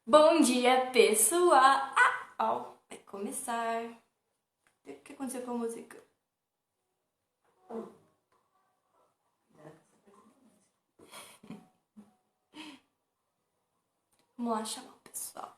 Bom dia, pessoal! Vai começar. O que aconteceu com a música? Vamos lá chamar o pessoal.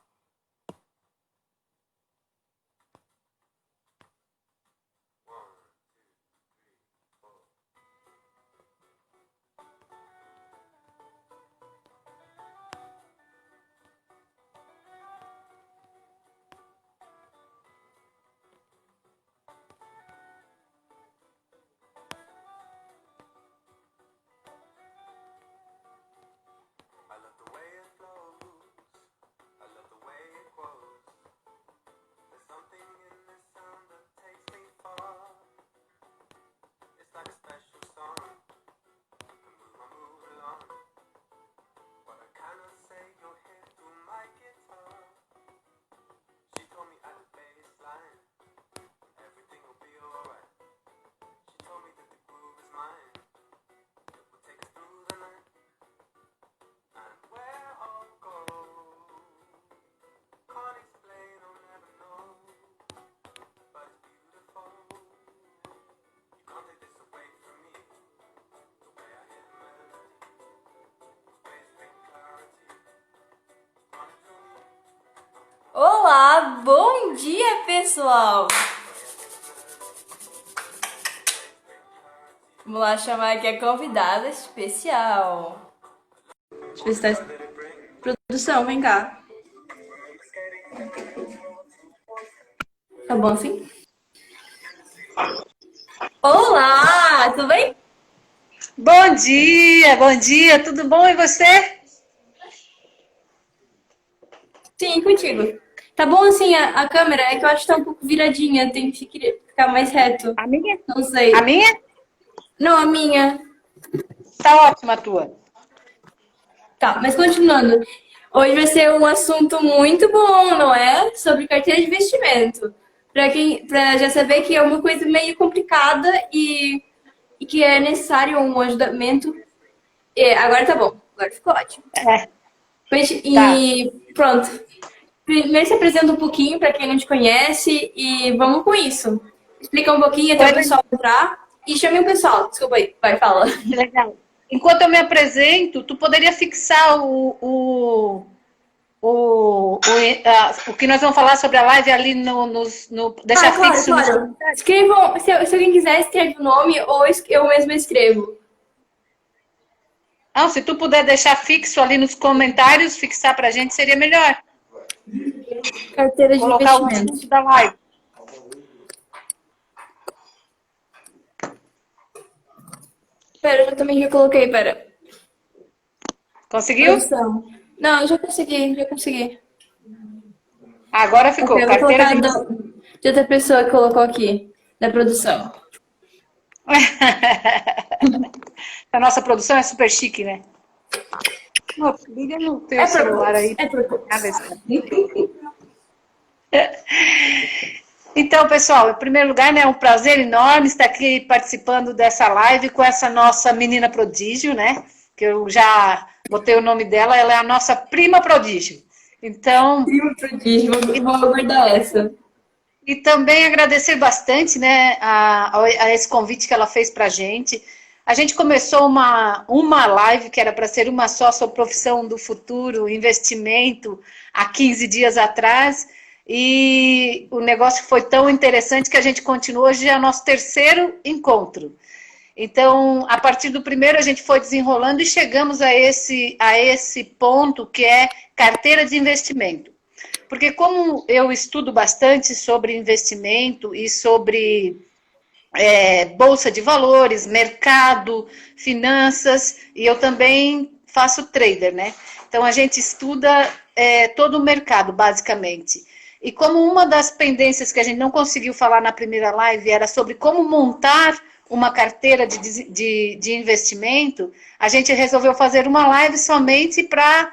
I love the way it flows. I love the way it grows. There's something in this sound that takes me far. It's like a special song. I move along. What I cannot say, you'll hear through my guitar. She told me at the bass line, everything will be alright. She told me that the groove is mine. It will take us through the night. And where I'll go, can't explain, I'll never know. But it's beautiful. You can't take this away from me. The way I hear the melody, the way it's bring clarity. Running through me. Olá, bom dia, pessoal! Vamos lá chamar aqui a convidada especial. Deixa eu ver se tá... Produção, vem cá. Tá bom assim? Olá, tudo bem? Bom dia, tudo bom e você? Sim, contigo. Tá bom assim a câmera? É que eu acho que tá um pouco viradinha, tem que ficar mais reto. A minha? Não sei. A minha? Não, a minha. Tá ótima a tua. Tá, mas continuando. Hoje vai ser um assunto muito bom, não é? Sobre carteira de investimento. Para já saber que é uma coisa meio complicada e que é necessário um ajudamento. Agora tá bom, agora ficou ótimo. É, tá. E pronto. Primeiro se apresenta um pouquinho para quem não te conhece e vamos com isso. Explica um pouquinho até o Oi, pessoal entrar e chame o pessoal. Desculpa aí, vai, fala. legal. Enquanto eu me apresento, tu poderia fixar o que nós vamos falar sobre a live ali Ah, deixar claro, fixo nos claro. comentários? Escrevam, se alguém quiser, escreve o nome ou eu mesma escrevo. Ah, se tu puder deixar fixo ali nos comentários, fixar pra gente seria melhor. Carteira de Colocar o investimento. assunto da live. Pera, eu também já coloquei, pera. Conseguiu? Produção. Não, eu já consegui, já consegui. Agora Ok, ficou. eu vou Carteira de colocar de outra pessoa que colocou aqui, da produção. A nossa produção é super chique, né? Não, liga no teu É por celular poucos, aí. é por poucos. Então, pessoal, em primeiro lugar, né, é um prazer enorme estar aqui participando dessa live com essa nossa menina prodígio, né? Que eu já botei o nome dela, ela é a nossa prima prodígio. Então, Primo prodígio, vou aguardar essa. e também agradecer bastante, né, a esse convite que ela fez para a gente. A gente começou uma live que era para ser uma só sobre profissão do futuro, investimento, há 15 dias atrás, e o negócio foi tão interessante que a gente continuou, hoje é o nosso terceiro encontro. Então, a partir do primeiro, a gente foi desenrolando e chegamos a esse ponto que é carteira de investimento. Porque como eu estudo bastante sobre investimento e sobre bolsa de valores, mercado, finanças, e eu também faço trader, né? Então a gente estuda todo o mercado, basicamente. E como uma das pendências que a gente não conseguiu falar na primeira live era sobre como montar uma carteira de investimento, a gente resolveu fazer uma live somente para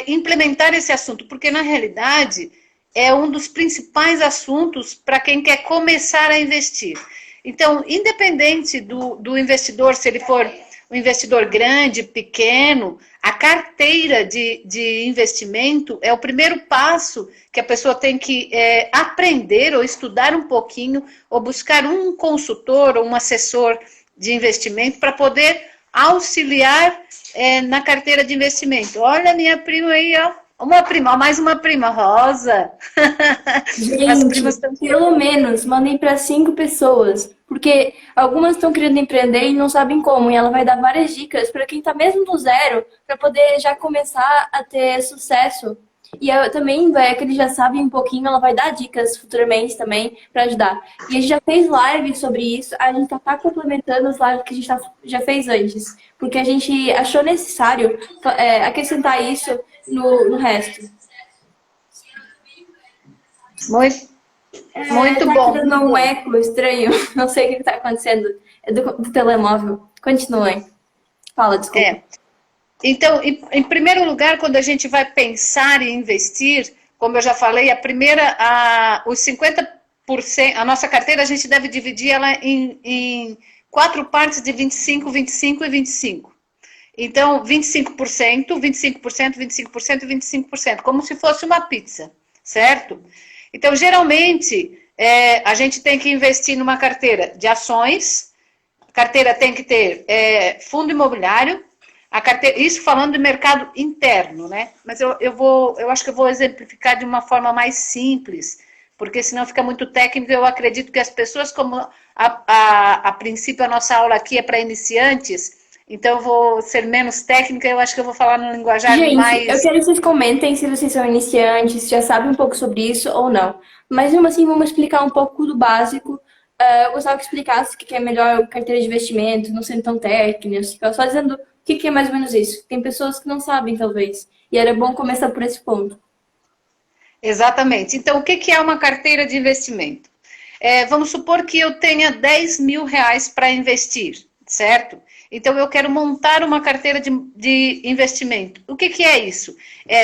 implementar esse assunto, porque na realidade é um dos principais assuntos para quem quer começar a investir. Então, independente do investidor, se ele for o investidor grande, pequeno, a carteira de investimento é o primeiro passo que a pessoa tem que aprender ou estudar um pouquinho, ou buscar um consultor ou um assessor de investimento para poder auxiliar na carteira de investimento. Olha a minha prima aí, ó. Uma prima, mais uma prima, Rosa. As primas Gente, pelo menos mandem para 5 pessoas, porque algumas estão querendo empreender e não sabem como, e ela vai dar várias dicas para quem está mesmo do zero, para poder já começar a ter sucesso. E eu também, que eles já sabem um pouquinho, ela vai dar dicas futuramente também para ajudar. E a gente já fez live sobre isso, a gente tá complementando as lives que a gente já fez antes, porque a gente achou necessário acrescentar isso no resto. Muito Tá bom. dando um eco estranho, não sei o que está acontecendo. É do telemóvel. Continuem. Fala, desculpa. Então, em primeiro lugar, quando a gente vai pensar em investir, como eu já falei, os 50%, a nossa carteira, a gente deve dividir ela em 4 partes de 25, 25 e 25. Então, 25%, 25%, 25% e 25%, como se fosse uma pizza, certo? Então, geralmente, a gente tem que investir numa carteira de ações, a carteira tem que ter fundo imobiliário, isso falando de mercado interno, né? Mas eu acho que eu vou exemplificar de uma forma mais simples, porque senão fica muito técnico. Eu acredito que as pessoas, como a princípio a nossa aula aqui é para iniciantes, então eu vou ser menos técnica, eu acho que eu vou falar no linguajar mais... Gente, eu quero que vocês comentem se vocês são iniciantes, se já sabem um pouco sobre isso ou não. Mas mesmo assim, vamos explicar um pouco do básico. Eu gostava que explicasse o que é melhor carteira de investimento, não sendo tão técnico, só dizendo o que é mais ou menos isso. Tem pessoas que não sabem, talvez. E era bom começar por esse ponto. Exatamente. Então, o que é uma carteira de investimento? Vamos supor que eu tenha 10 mil reais para investir, certo? Então, eu quero montar uma carteira de investimento. O que é isso?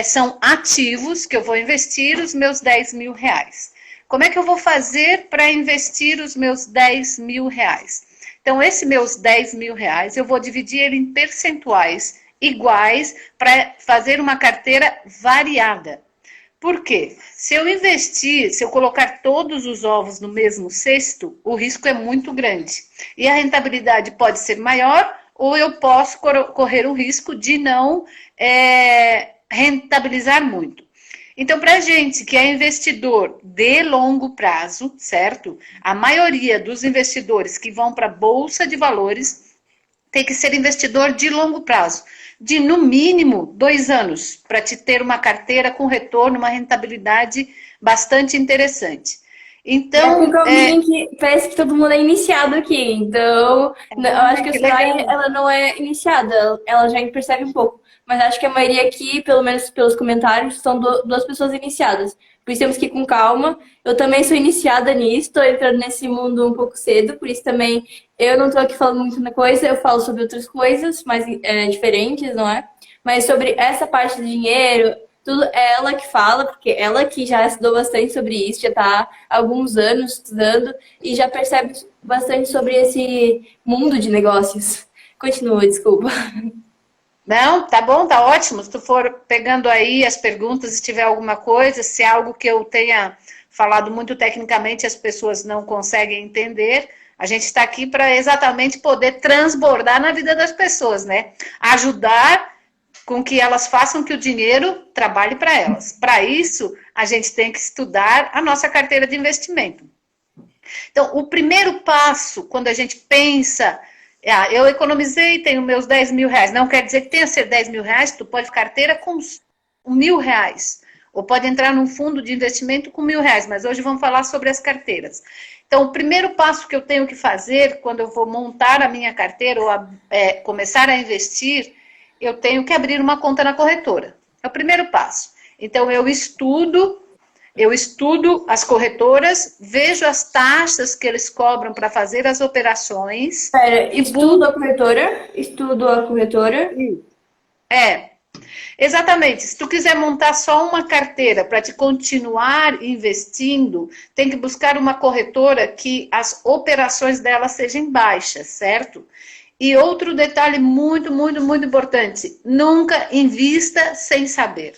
São ativos que eu vou investir os meus 10 mil reais. Como é que eu vou fazer para investir os meus 10 mil reais? Então, esses meus 10 mil reais, eu vou dividir ele em percentuais iguais para fazer uma carteira variada. Por quê? Se eu colocar todos os ovos no mesmo cesto, o risco é muito grande. E a rentabilidade pode ser maior, ou eu posso correr o risco de não rentabilizar muito. Então, para a gente que é investidor de longo prazo, certo? A maioria dos investidores que vão para a Bolsa de Valores tem que ser investidor de longo prazo, de no mínimo 2 anos, para te ter uma carteira com retorno, uma rentabilidade bastante interessante. Então, que parece que todo mundo é iniciado aqui, então eu acho que a Soraya, ela não é iniciada, ela já percebe um pouco, mas acho que a maioria aqui, pelo menos pelos comentários, são 2 pessoas iniciadas, por isso temos que ir com calma. Eu também sou iniciada nisso, estou entrando nesse mundo um pouco cedo, por isso também eu não estou aqui falando muito na coisa, eu falo sobre outras coisas mais diferentes, não é? Mas sobre essa parte do dinheiro, tudo é ela que fala, porque ela que já estudou bastante sobre isso, já está há alguns anos estudando e já percebe bastante sobre esse mundo de negócios. Continua, desculpa. Não, tá bom, tá ótimo. Se tu for pegando aí as perguntas, se tiver alguma coisa, se é algo que eu tenha falado muito tecnicamente, as pessoas não conseguem entender, a gente está aqui para exatamente poder transbordar na vida das pessoas, né? Ajudar com que elas façam que o dinheiro trabalhe para elas. Para isso, a gente tem que estudar a nossa carteira de investimento. Então, o primeiro passo, quando a gente pensa, eu economizei, tenho meus 10 mil reais, não quer dizer que tenha que ser 10 mil reais, tu pode carteira com 1.000 reais, ou pode entrar num fundo de investimento com 1.000 reais, mas hoje vamos falar sobre as carteiras. Então, o primeiro passo que eu tenho que fazer quando eu vou montar a minha carteira ou começar a investir, eu tenho que abrir uma conta na corretora. É o primeiro passo. Então, eu estudo as corretoras, vejo as taxas que eles cobram para fazer as operações. Estudo a corretora? Estudo a corretora? Exatamente. Se tu quiser montar só uma carteira para te continuar investindo, tem que buscar uma corretora que as operações dela sejam baixas, certo? E outro detalhe muito, muito, muito importante, nunca invista sem saber.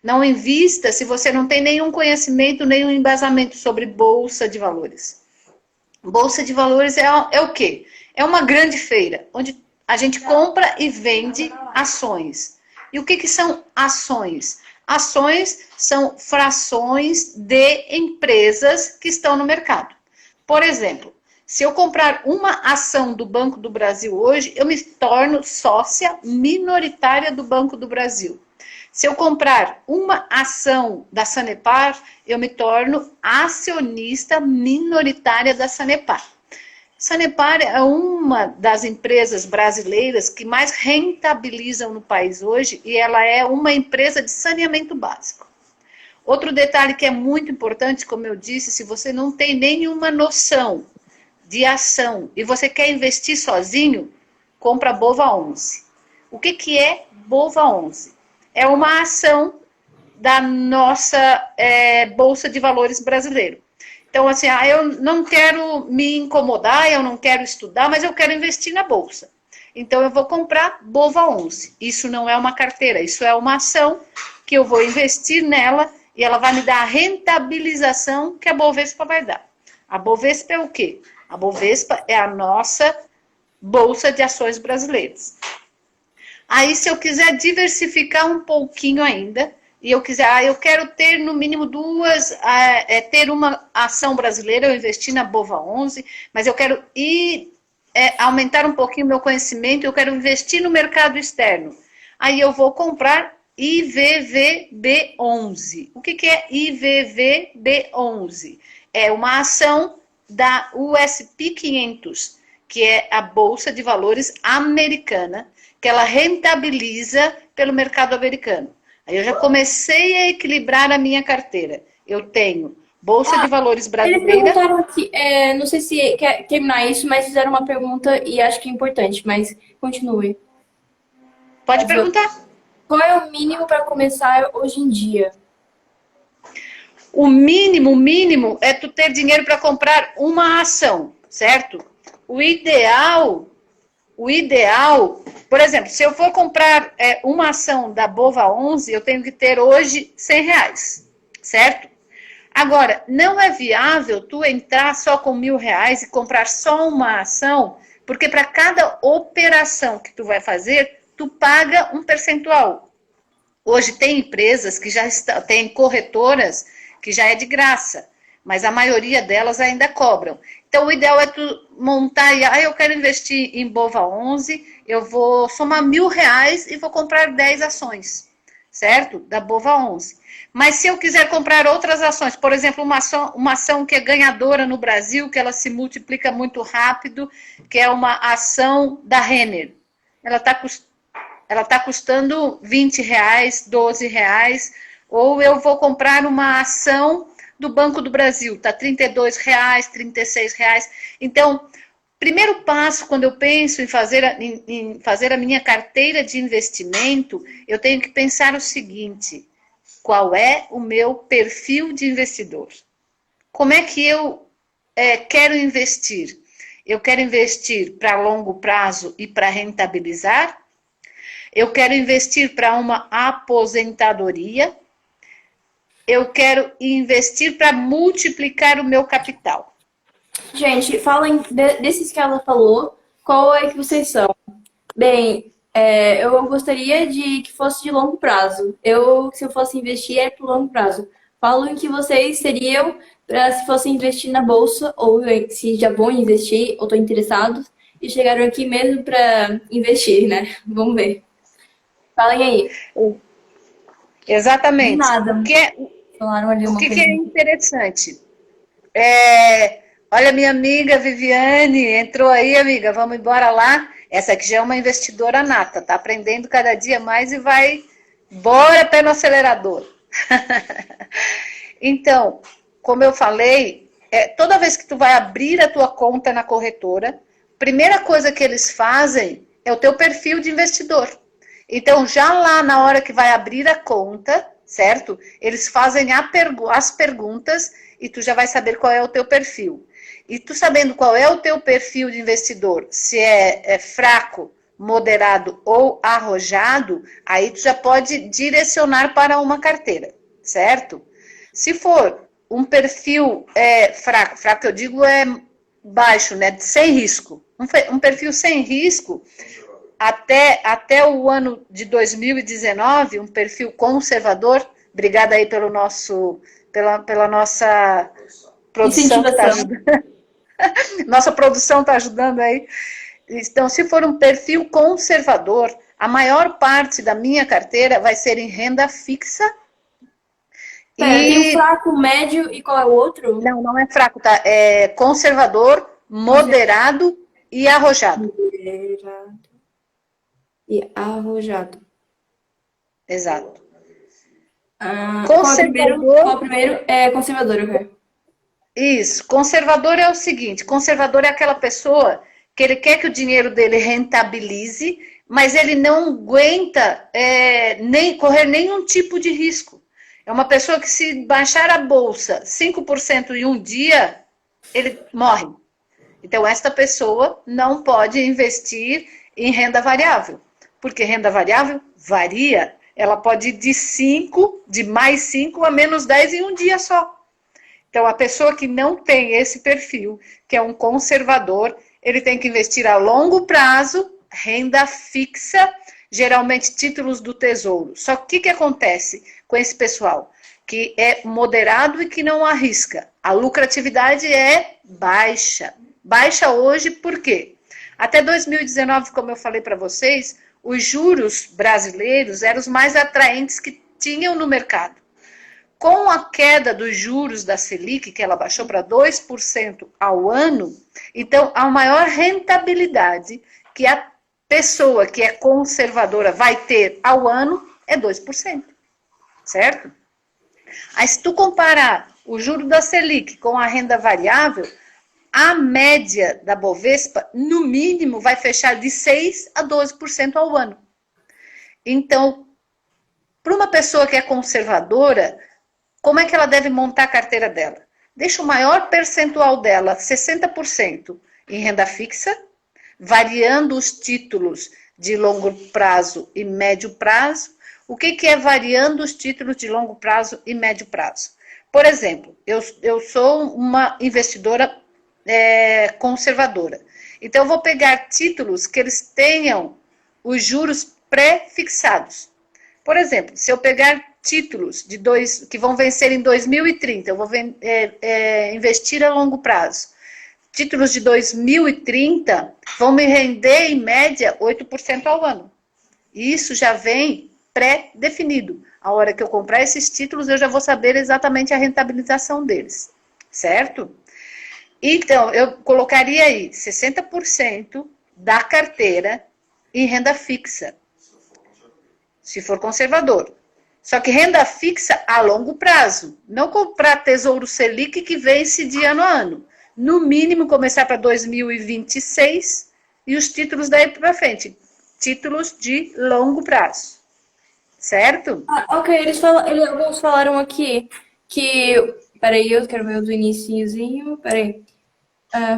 Não invista se você não tem nenhum conhecimento, nenhum embasamento sobre bolsa de valores. Bolsa de valores é o quê? É uma grande feira, onde a gente compra e vende ações. E o que são ações? Ações são frações de empresas que estão no mercado. Por exemplo, se eu comprar uma ação do Banco do Brasil hoje, eu me torno sócia minoritária do Banco do Brasil. Se eu comprar uma ação da Sanepar, eu me torno acionista minoritária da Sanepar. Sanepar é uma das empresas brasileiras que mais rentabilizam no país hoje e ela é uma empresa de saneamento básico. Outro detalhe que é muito importante, como eu disse, se você não tem nenhuma noção de ação e você quer investir sozinho, compra a Bova11. O que é Bova11? É uma ação da nossa Bolsa de Valores brasileiro. Então, assim, eu não quero me incomodar, eu não quero estudar, mas eu quero investir na Bolsa. Então, eu vou comprar Bova11. Isso não é uma carteira, isso é uma ação que eu vou investir nela e ela vai me dar a rentabilização que a Bovespa vai dar. A Bovespa é o quê? A Bovespa é a nossa Bolsa de Ações brasileiras. Aí, se eu quiser diversificar um pouquinho ainda, e eu quiser, eu quero ter no mínimo duas, ter uma ação brasileira, eu investi na Bova11, mas eu quero aumentar um pouquinho o meu conhecimento, eu quero investir no mercado externo. Aí eu vou comprar IVVB11. O que é IVVB11? É uma ação da USP 500, que é a Bolsa de Valores americana, que ela rentabiliza pelo mercado americano. Aí eu já comecei a equilibrar a minha carteira. Eu tenho Bolsa de Valores brasileira. Eles perguntaram aqui, não sei se quer terminar isso, mas fizeram uma pergunta e acho que é importante, mas continue. Pode perguntar. Qual é o mínimo para começar hoje em dia? O mínimo é tu ter dinheiro para comprar uma ação, certo? O ideal, por exemplo, se eu for comprar uma ação da Bova11, eu tenho que ter hoje R$100, certo? Agora, não é viável tu entrar só com R$1.000 e comprar só uma ação, porque para cada operação que tu vai fazer, tu paga um percentual. Hoje tem empresas que já tem corretoras que já é de graça, mas a maioria delas ainda cobram. Então, o ideal é tu montar e, eu quero investir em Bova11, eu vou somar R$1.000 e vou comprar 10 ações, certo? Da Bova11. Mas se eu quiser comprar outras ações, por exemplo, uma ação que é ganhadora no Brasil, que ela se multiplica muito rápido, que é uma ação da Renner. Ela está custando R$20, R$12, ou eu vou comprar uma ação do Banco do Brasil, está R$32, R$36. Então, primeiro passo, quando eu penso em fazer a minha carteira de investimento, eu tenho que pensar o seguinte: qual é o meu perfil de investidor? Como é que eu quero investir? Eu quero investir para longo prazo e para rentabilizar? Eu quero investir para uma aposentadoria? Eu quero investir para multiplicar o meu capital. Gente, falem desses que ela falou, qual é que vocês são? Bem, eu gostaria de que fosse de longo prazo. Se eu fosse investir, é para longo prazo. Falam que vocês seriam se fossem investir na bolsa, ou se já vão investir, ou estão interessados, e chegaram aqui mesmo para investir, né? Vamos ver. Falem aí. Exatamente. Nada. Falaram ali uma coisa. O que é interessante? Olha, minha amiga Viviane entrou aí, amiga. Vamos embora lá. Essa aqui já é uma investidora nata, tá aprendendo cada dia mais e vai. Bora pé no acelerador. Então, como eu falei, toda vez que tu vai abrir a tua conta na corretora, primeira coisa que eles fazem é o teu perfil de investidor. Então, já lá na hora que vai abrir a conta, certo? Eles fazem as perguntas e tu já vai saber qual é o teu perfil. E tu sabendo qual é o teu perfil de investidor, se é fraco, moderado ou arrojado, aí tu já pode direcionar para uma carteira, certo? Se for um perfil fraco eu digo baixo, né, sem risco, um perfil sem risco, até o ano de 2019, um perfil conservador, obrigada aí pela nossa produção que está ajudando. Nossa produção está ajudando aí. Então, se for um perfil conservador, a maior parte da minha carteira vai ser em renda fixa. Tem o fraco, médio e qual é o outro? Não é fraco, tá? É conservador, moderado e arrojado. Moderado e arrojado. Exato. Qual o primeiro? É conservador, eu quero. Isso. Conservador é o seguinte, conservador é aquela pessoa que ele quer que o dinheiro dele rentabilize, mas ele não aguenta nem correr nenhum tipo de risco. É uma pessoa que se baixar a bolsa 5% em um dia, ele morre. Então, esta pessoa não pode investir em renda variável, porque renda variável varia. Ela pode ir de mais 5 a menos 10 em um dia só. Então, a pessoa que não tem esse perfil, que é um conservador, ele tem que investir a longo prazo, renda fixa, geralmente títulos do Tesouro. Só que o que acontece com esse pessoal? Que é moderado e que não arrisca. A lucratividade é baixa. Baixa hoje por quê? Até 2019, como eu falei para vocês, os juros brasileiros eram os mais atraentes que tinham no mercado. Com a queda dos juros da Selic, que ela baixou para 2% ao ano, então a maior rentabilidade que a pessoa que é conservadora vai ter ao ano é 2%, certo? Aí se tu comparar o juro da Selic com a renda variável, a média da Bovespa, no mínimo, vai fechar de 6% a 12% ao ano. Então, para uma pessoa que é conservadora, como é que ela deve montar a carteira dela? Deixa o maior percentual dela, 60%, em renda fixa, variando os títulos de longo prazo e médio prazo. O que é variando os títulos de longo prazo e médio prazo? Por exemplo, eu sou uma investidora conservadora. Então, eu vou pegar títulos que eles tenham os juros pré-fixados. Por exemplo, se eu pegar títulos que vão vencer em 2030, eu vou investir a longo prazo. Títulos de 2030 vão me render, em média, 8% ao ano. E isso já vem pré-definido. A hora que eu comprar esses títulos, eu já vou saber exatamente a rentabilização deles. Certo? Então, eu colocaria aí 60% da carteira em renda fixa, se for conservador. Só que renda fixa a longo prazo. Não comprar Tesouro Selic que vence de ano a ano. No mínimo, começar para 2026 e os títulos daí para frente. Títulos de longo prazo. Certo? Ok, alguns falaram aqui que... Peraí, eu quero ver do iniciozinho. Peraí.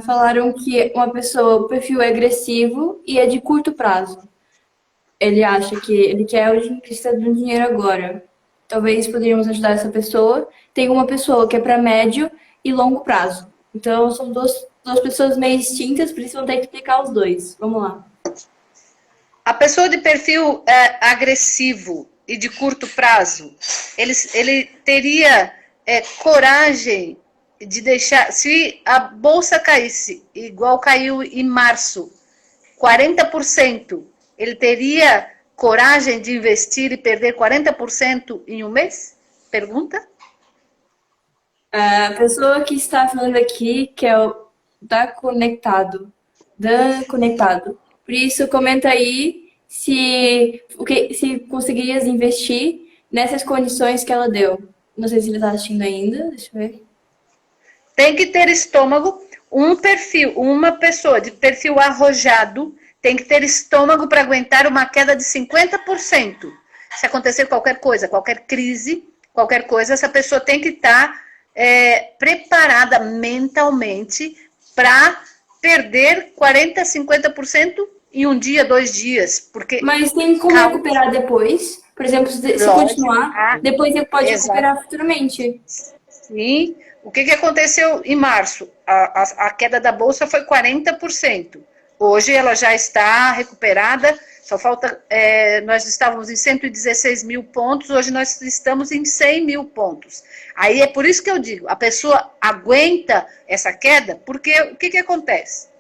Falaram que uma pessoa, o perfil é agressivo e é de curto prazo. Ele acha que ele quer que está dando dinheiro agora. Talvez poderíamos ajudar essa pessoa. Tem uma pessoa que é para médio e longo prazo. Então, são duas pessoas meio distintas, por isso vão ter que explicar os dois. Vamos lá. A pessoa de perfil agressivo e de curto prazo, ele teria coragem de deixar... Se a bolsa caísse, igual caiu em março, 40%, ele teria coragem de investir e perder 40% em um mês? Pergunta? A pessoa que está falando aqui, que é o Dan Conectado. Por isso, comenta aí se conseguirias investir nessas condições que ela deu. Não sei se ele está assistindo ainda, deixa eu ver. Tem que ter estômago. Uma pessoa de perfil arrojado tem que ter estômago para aguentar uma queda de 50%. Se acontecer qualquer coisa, qualquer crise, qualquer coisa, essa pessoa tem que estar preparada mentalmente para perder 40%, 50% em um dia, 2 dias. Porque, Mas tem como recuperar depois? Por exemplo, se continuar, depois ele pode recuperar futuramente. Sim. O que aconteceu em março? A queda da Bolsa foi 40%. Hoje ela já está recuperada, só falta, nós estávamos em 116 mil pontos, hoje nós estamos em 100 mil pontos. Aí é por isso que eu digo, a pessoa aguenta essa queda, porque o que acontece?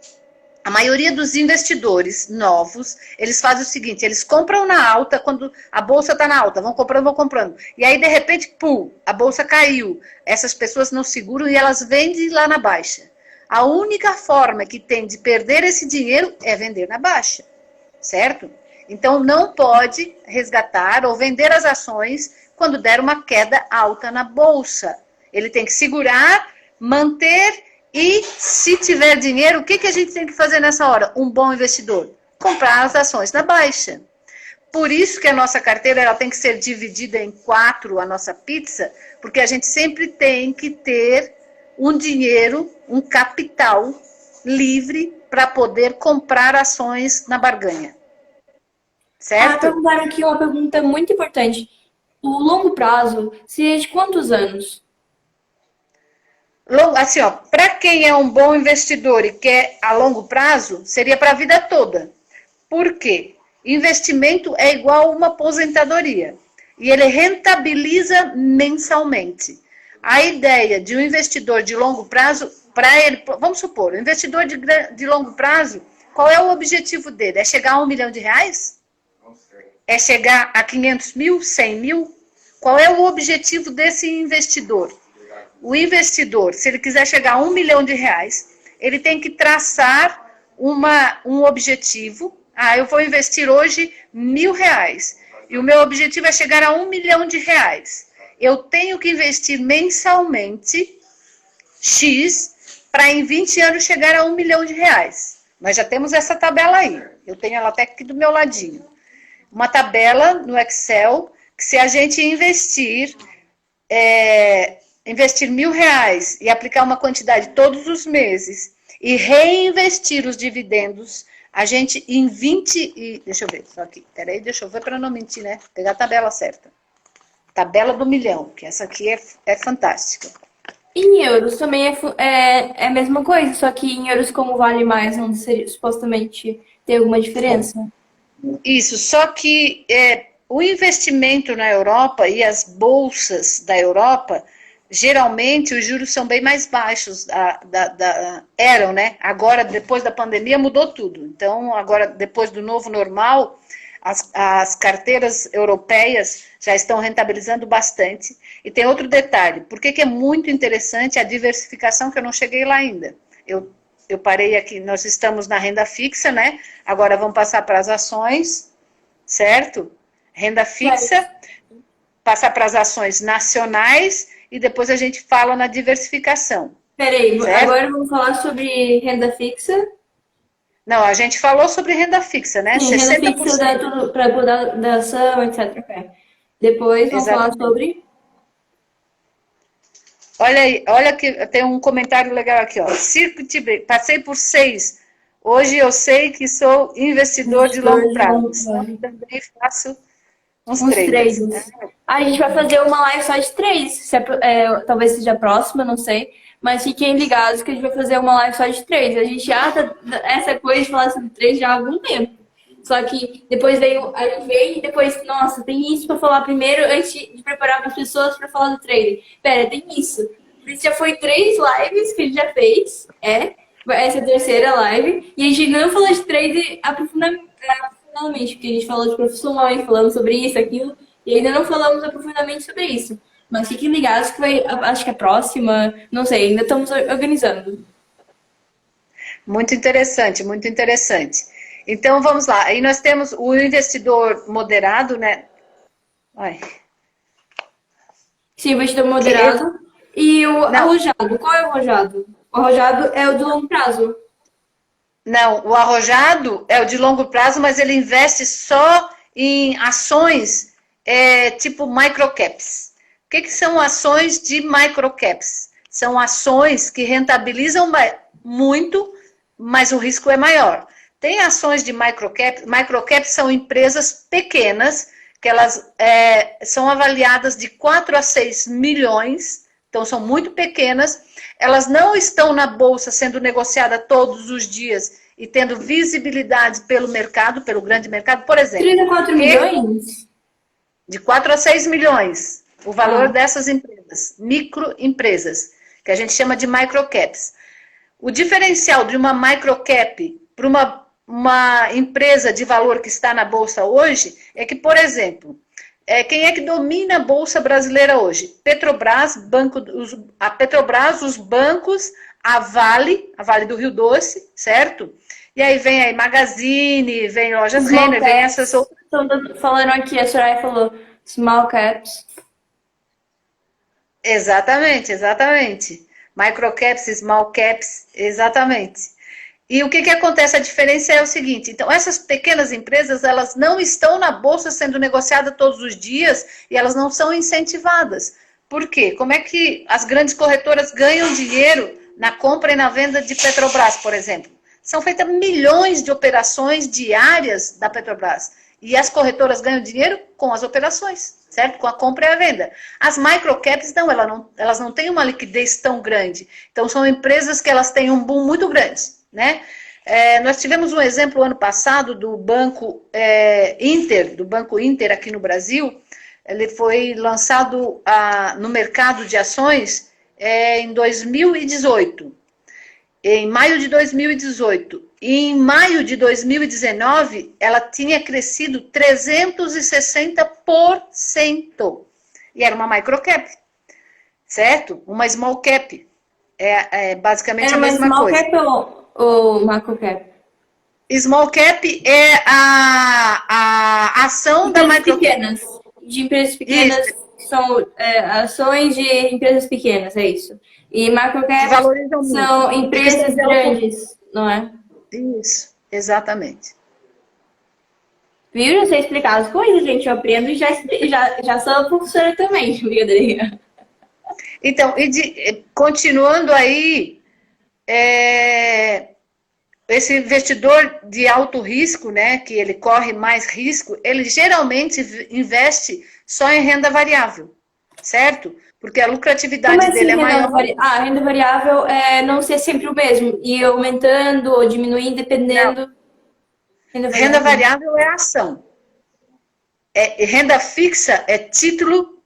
A maioria dos investidores novos, eles fazem o seguinte, eles compram na alta, quando a bolsa está na alta, vão comprando. E aí, de repente, pum, a bolsa caiu. Essas pessoas não seguram e elas vendem lá na baixa. A única forma que tem de perder esse dinheiro é vender na baixa, certo? Então, não pode resgatar ou vender as ações quando der uma queda alta na bolsa. Ele tem que segurar, manter. E se tiver dinheiro, o que a gente tem que fazer nessa hora? Um bom investidor, comprar as ações na baixa. Por isso que a nossa carteira ela tem que ser dividida em 4, a nossa pizza, porque a gente sempre tem que ter um dinheiro, um capital livre para poder comprar ações na barganha. Certo? Perguntaram aqui uma pergunta muito importante. O longo prazo seria de quantos anos? Assim, ó, para quem é um bom investidor e quer a longo prazo, seria para a vida toda. Por quê? Investimento é igual a uma aposentadoria e ele rentabiliza mensalmente. A ideia de um investidor de longo prazo, para ele, vamos supor, o investidor de longo prazo, qual é o objetivo dele? É chegar a R$1 milhão? É chegar a 500 mil, 100 mil? Qual é o objetivo desse investidor? O investidor, se ele quiser chegar a R$1 milhão, ele tem que traçar um objetivo. Eu vou investir hoje R$1.000 e o meu objetivo é chegar a R$1 milhão. Eu tenho que investir mensalmente X para em 20 anos chegar a R$1 milhão. Nós já temos essa tabela aí. Eu tenho ela até aqui do meu ladinho. Uma tabela no Excel que se a gente investir R$1.000 e aplicar uma quantidade todos os meses e reinvestir os dividendos, a gente em 20... Deixa eu ver, só aqui. Peraí, deixa eu ver para não mentir, né? Pegar a tabela certa. Tabela do milhão, que essa aqui é fantástica. Em euros também é a mesma coisa, só que em euros como vale mais, não seria supostamente ter alguma diferença? Isso, só que o investimento na Europa e as bolsas da Europa... Geralmente, os juros são bem mais baixos, eram, né? Agora, depois da pandemia, mudou tudo. Então, agora, depois do novo normal, as carteiras europeias já estão rentabilizando bastante. E tem outro detalhe, por que é muito interessante a diversificação, que eu não cheguei lá ainda. Eu parei aqui, nós estamos na renda fixa, né? Agora vamos passar para as ações, certo? Renda fixa, passar para as ações nacionais... E depois a gente fala na diversificação. Peraí, agora vamos falar sobre renda fixa? Não, a gente falou sobre renda fixa, né? Sim, 60%. Renda fixa dá tudo para mudar da ação, etc. Depois vamos falar sobre... Olha aí, olha que tem um comentário legal aqui, ó. Circuit Break, passei por 6. Hoje eu sei que sou investidor de longo prazo. Também faço... Uns trades. A gente vai fazer uma live só de trades. Talvez seja a próxima, não sei. Mas fiquem ligados que a gente vai fazer uma live só de trades. A gente já tá essa coisa de falar sobre trades já há algum tempo. Só que depois a gente veio e depois, nossa, tem isso para falar primeiro antes de preparar para as pessoas para falar do trading. Pera, tem isso. Por isso já foi 3 lives que a gente já fez. Essa é a terceira live. E a gente não falou de trade aprofundadamente. Porque a gente falou de profissões, falamos sobre isso, aquilo, e ainda não falamos aprofundadamente sobre isso. Mas fiquem ligados que acho que a próxima, não sei, ainda estamos organizando. Muito interessante, muito interessante. Então vamos lá, aí nós temos o investidor moderado, né? Sim, o investidor moderado. E o arrojado, qual é o arrojado? O arrojado é o de longo prazo. Não, o arrojado é o de longo prazo, mas ele investe só em ações tipo microcaps. O que são ações de microcaps? São ações que rentabilizam muito, mas o risco é maior. Tem ações de microcap. Microcap são empresas pequenas, que elas são avaliadas de 4 a 6 milhões, então são muito pequenas. Elas não estão na bolsa sendo negociada todos os dias e tendo visibilidade pelo mercado, pelo grande mercado. Por exemplo, 34 milhões? De 4 a 6 milhões, o valor dessas empresas, microempresas, que a gente chama de microcaps. O diferencial de uma microcap para uma empresa de valor que está na bolsa hoje é que, por exemplo, quem é que domina a bolsa brasileira hoje? Petrobras, a Petrobras, os bancos, a Vale do Rio Doce, certo? E aí vem aí Magazine, vem Lojas Renner, vem essas outras. Estão falando aqui, a Soraya falou small caps. Exatamente, exatamente. Microcaps, small caps, exatamente. E o que acontece? A diferença é o seguinte, então essas pequenas empresas, elas não estão na bolsa sendo negociadas todos os dias e elas não são incentivadas. Por quê? Como é que as grandes corretoras ganham dinheiro na compra e na venda de Petrobras, por exemplo? São feitas milhões de operações diárias da Petrobras. E as corretoras ganham dinheiro com as operações, certo? Com a compra e a venda. As microcaps, não, elas não têm uma liquidez tão grande. Então, são empresas que elas têm um boom muito grande, né? Nós tivemos um exemplo ano passado do Banco Inter aqui no Brasil. Ele foi lançado no mercado de ações em 2018. Em maio de 2018. E em maio de 2019, ela tinha crescido 360%. E era uma microcap, certo? Uma small cap. Basicamente a mesma coisa. Era uma small cap ou macrocap? Small cap é a ação da microcap. Pequenas. De empresas pequenas, isso. São ações de empresas pequenas, é isso. E macrocap são empresas grandes, não é? Isso, exatamente. Viu? Eu sei explicar as coisas, gente. Eu aprendo e já sou professora também, brincadeira. Então, continuando aí, esse investidor de alto risco, né, que ele corre mais risco, ele geralmente investe só em renda variável, certo? Porque a lucratividade dele é maior. A renda variável não ser sempre o mesmo, e aumentando ou diminuindo, dependendo. Renda variável é ação. Renda fixa é título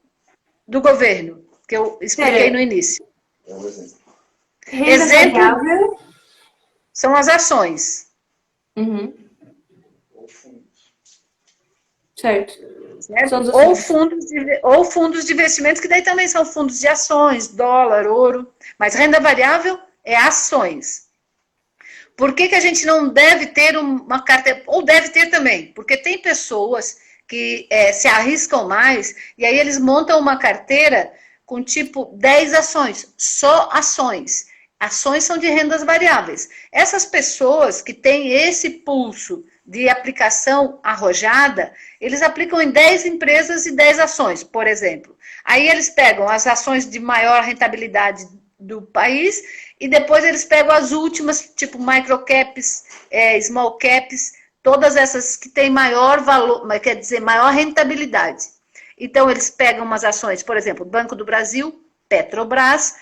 do governo, que eu expliquei no início. Renda variável são as ações. Uhum. Certo. Ou fundos de investimentos, que daí também são fundos de ações, dólar, ouro. Mas renda variável é ações. Por que a gente não deve ter uma carteira? Ou deve ter também, porque tem pessoas que se arriscam mais e aí eles montam uma carteira com tipo 10 ações, só ações. Ações são de rendas variáveis. Essas pessoas que têm esse pulso de aplicação arrojada, eles aplicam em 10 empresas e 10 ações, por exemplo. Aí eles pegam as ações de maior rentabilidade do país e depois eles pegam as últimas, tipo microcaps, small caps, todas essas que têm maior valor, quer dizer, maior rentabilidade. Então eles pegam umas ações, por exemplo, Banco do Brasil, Petrobras,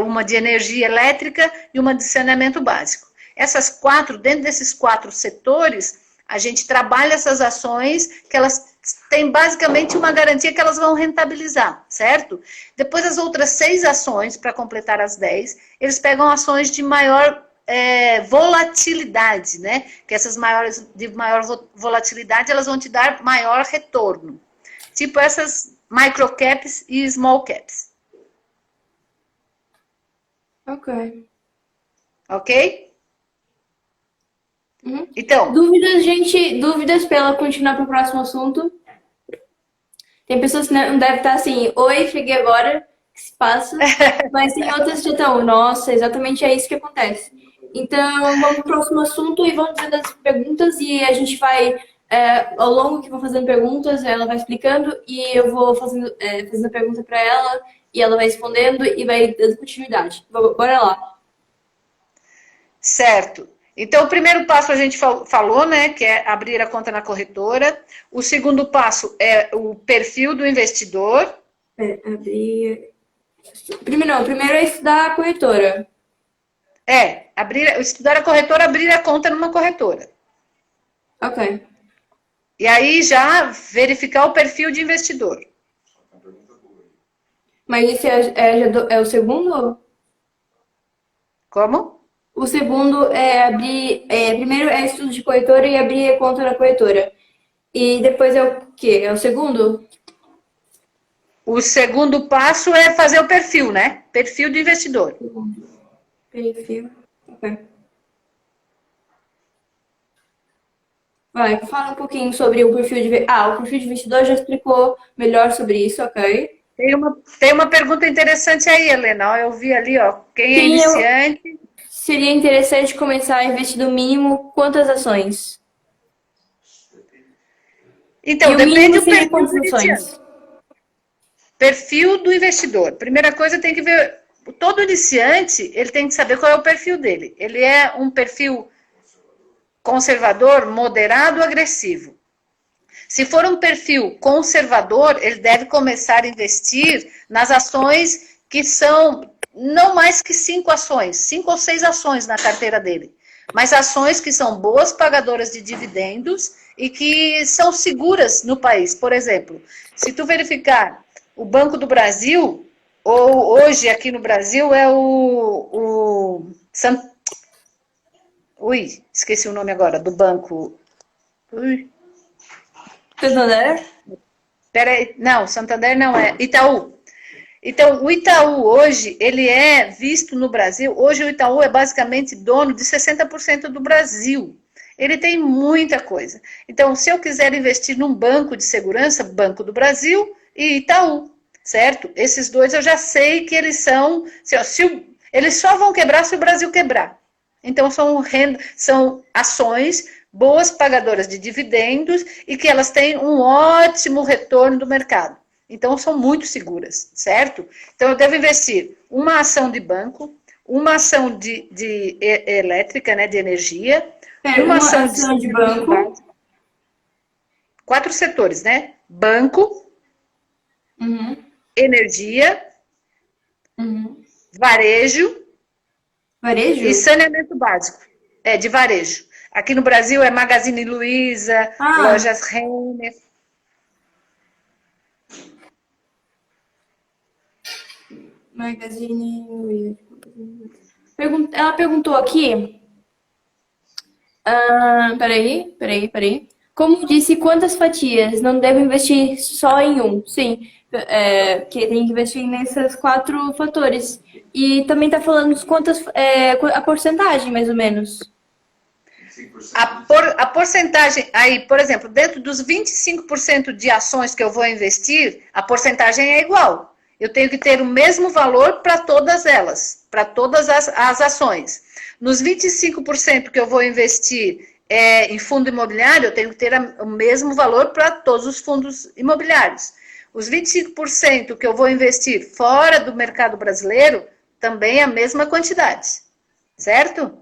uma de energia elétrica e uma de saneamento básico. Essas 4, dentro desses 4 setores, a gente trabalha essas ações que elas têm basicamente uma garantia que elas vão rentabilizar, certo? Depois as outras 6 ações, para completar as 10, eles pegam ações de maior volatilidade, né? Que essas de maior volatilidade, elas vão te dar maior retorno. Tipo essas microcaps e small caps. Ok. Ok? Uhum. Então. Dúvidas, gente? Dúvidas para ela continuar para o próximo assunto? Tem pessoas que não devem estar assim, oi, cheguei agora, que se passa? Mas tem outras que estão, nossa, exatamente é isso que acontece. Então, vamos para o próximo assunto e vamos fazendo as perguntas e a gente vai, ao longo que vou fazendo perguntas, ela vai explicando e eu vou fazendo a pergunta para ela e ela vai respondendo e vai dando continuidade. Bora lá. Certo. Então, o primeiro passo a gente falou, né, que é abrir a conta na corretora. O segundo passo é o perfil do investidor. Abrir. Primeiro, não, primeiro é estudar a corretora. Estudar a corretora, abrir a conta numa corretora. Ok. E aí já verificar o perfil de investidor. Mas esse é o segundo? Como? O segundo é abrir. Primeiro é estudo de corretora e abrir a conta na corretora. E depois é o quê? É o segundo? O segundo passo é fazer o perfil, né? Perfil do investidor. Perfil. Ok. Vai, fala um pouquinho sobre o perfil de. O perfil de investidor já explicou melhor sobre isso, ok? Tem uma pergunta interessante aí, Helena. Ó, eu vi ali, ó. Quem é Sim, iniciante? seria interessante começar a investir no mínimo quantas ações? Então, E o depende mínimo do seria perfil quantas do iniciante. ações? Perfil do investidor. Primeira coisa, tem que ver. Todo iniciante, ele tem que saber qual é o perfil dele. Ele é um perfil conservador, moderado, agressivo. Se for um perfil conservador, ele deve começar a investir nas ações que são não mais que 5 ações, 5 ou 6 ações na carteira dele. Mas ações que são boas pagadoras de dividendos e que são seguras no país. Por exemplo, se tu verificar o Banco do Brasil, ou hoje aqui no Brasil é Ui, esqueci o nome agora, do banco. Ui. Santander? Peraí, não, Santander não é. Itaú. Então, o Itaú hoje, ele é visto no Brasil, hoje o Itaú é basicamente dono de 60% do Brasil. Ele tem muita coisa. Então, se eu quiser investir num banco de segurança, Banco do Brasil e Itaú, certo? Esses dois eu já sei que eles são... eles só vão quebrar se o Brasil quebrar. Então, são ações boas pagadoras de dividendos e que elas têm um ótimo retorno do mercado. Então, são muito seguras, certo? Então, eu devo investir uma ação de banco, uma ação de elétrica, né, de energia, uma ação de banco. 4 setores, né? Banco, energia, varejo e saneamento básico. De varejo. Aqui no Brasil é Magazine Luiza, Lojas Renner. Magazine Luiza. Ela perguntou aqui. Peraí. Como disse, quantas fatias? Não devo investir só em um. Sim, que tem que investir nesses 4 fatores. E também está falando a porcentagem, mais ou menos. A porcentagem, aí, por exemplo, dentro dos 25% de ações que eu vou investir, a porcentagem é igual. Eu tenho que ter o mesmo valor para todas elas, para todas as ações. Nos 25% que eu vou investir em fundo imobiliário, eu tenho que ter o mesmo valor para todos os fundos imobiliários. Os 25% que eu vou investir fora do mercado brasileiro, também a mesma quantidade, certo?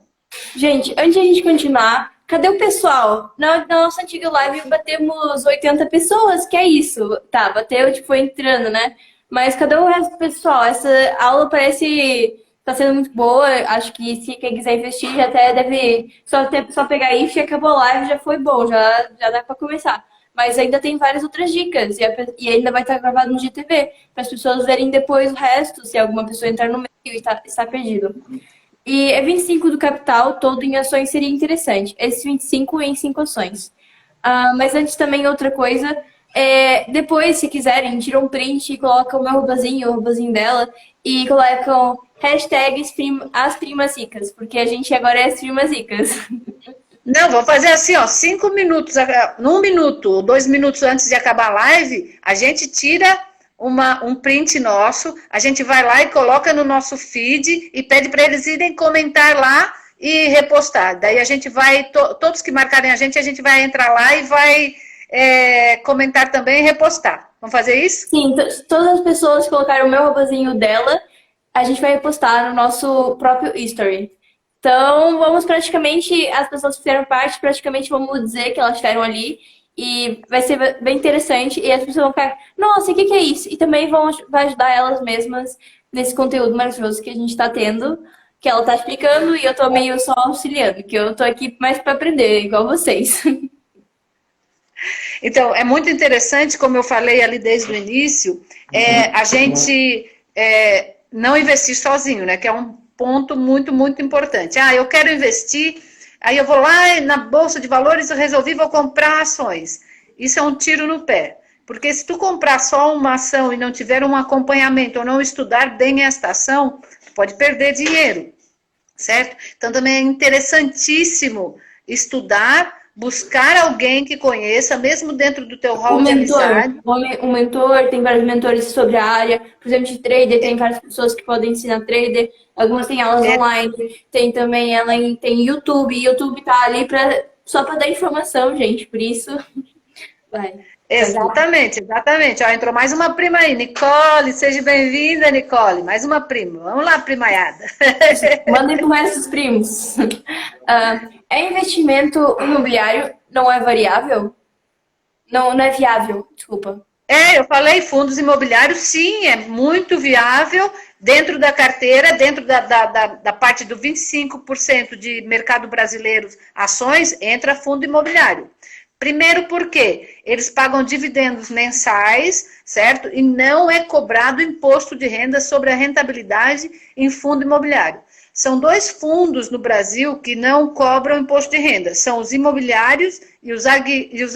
Gente, antes de a gente continuar, cadê o pessoal? Na nossa antiga live batemos 80 pessoas, que é isso? Tá, bateu, foi entrando, né? Mas cadê o resto do pessoal? Essa aula parece tá sendo muito boa. Acho que se quem quiser investir já até deve só pegar isso e acabou a live, já foi bom, já dá para começar. Mas ainda tem várias outras dicas e ainda vai estar gravado no GTV para as pessoas verem depois o resto, se alguma pessoa entrar no meio e está perdido. E 25 do capital todo em ações seria interessante. Esse 25 em 5 ações. Mas antes também outra coisa, depois, se quiserem, tiram um print e colocam o meu o arrobazinho dela, e colocam hashtags as primas ricas, porque a gente agora é as primas ricas. Não, vou fazer assim, ó, 5 minutos, 1 minuto, 2 minutos antes de acabar a live, a gente tira um print nosso, a gente vai lá e coloca no nosso feed e pede para eles irem comentar lá e repostar. Daí a gente vai, todos que marcarem a gente vai entrar lá e vai comentar também e repostar. Vamos fazer isso? Sim, todas as pessoas que colocaram o meu arrobazinho dela, a gente vai repostar no nosso próprio history. Então, vamos praticamente, as pessoas que fizeram parte, praticamente vamos dizer que elas estiveram ali. E vai ser bem interessante. E as pessoas vão ficar, nossa, o que que é isso? E também vai ajudar elas mesmas nesse conteúdo maravilhoso que a gente está tendo, que ela está explicando e eu tô meio só auxiliando, que eu tô aqui mais para aprender, igual vocês. Então, é muito interessante, como eu falei ali desde o início, a gente não investir sozinho, né? Que é um ponto muito, muito importante. Ah, eu quero investir, aí eu vou lá na Bolsa de Valores, eu resolvi, vou comprar ações. Isso é um tiro no pé. Porque se tu comprar só uma ação e não tiver um acompanhamento ou não estudar bem esta ação, tu pode perder dinheiro, certo? Então também é interessantíssimo estudar, buscar alguém que conheça, mesmo dentro do teu hall de amizade. Um mentor, tem vários mentores sobre a área, por exemplo, de trader, tem várias pessoas que podem ensinar trader, algumas têm aulas online, tem também, tem YouTube tá ali só para dar informação, gente, por isso, vai. Exatamente, exatamente. Ó, entrou mais uma prima aí, Nicole, seja bem-vinda, Nicole. Mais uma prima. Vamos lá, primaiada. Mandem pro resto dos primos. É investimento imobiliário, não é variável? Não é viável, desculpa. Eu falei fundos imobiliários, sim, é muito viável dentro da carteira, dentro da parte do 25% de mercado brasileiro ações, entra fundo imobiliário. Primeiro porque eles pagam dividendos mensais, certo? E não é cobrado imposto de renda sobre a rentabilidade em fundo imobiliário. São dois fundos no Brasil que não cobram imposto de renda, são os imobiliários e os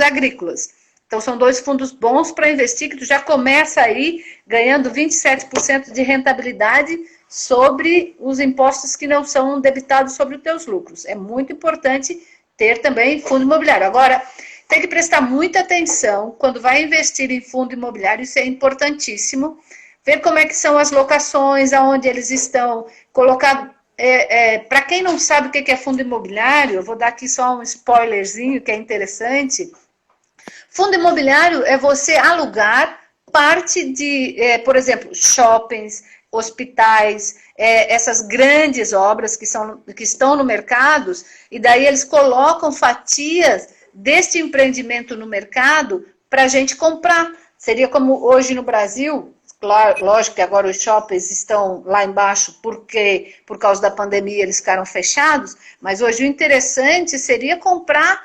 agrícolas. Então são dois fundos bons para investir, que tu já começa aí ganhando 27% de rentabilidade sobre os impostos que não são debitados sobre os teus lucros. É muito importante ter também fundo imobiliário. Agora, tem que prestar muita atenção quando vai investir em fundo imobiliário, isso é importantíssimo. Ver como é que são as locações, aonde eles estão, colocar... para quem não sabe o que é fundo imobiliário, eu vou dar aqui só um spoilerzinho que é interessante. Fundo imobiliário é você alugar parte de, por exemplo, shoppings, hospitais, essas grandes obras que estão no mercado, e daí eles colocam fatias deste empreendimento no mercado para a gente comprar. Seria como hoje no Brasil, lógico que agora os shoppings estão lá embaixo porque por causa da pandemia eles ficaram fechados, mas hoje o interessante seria comprar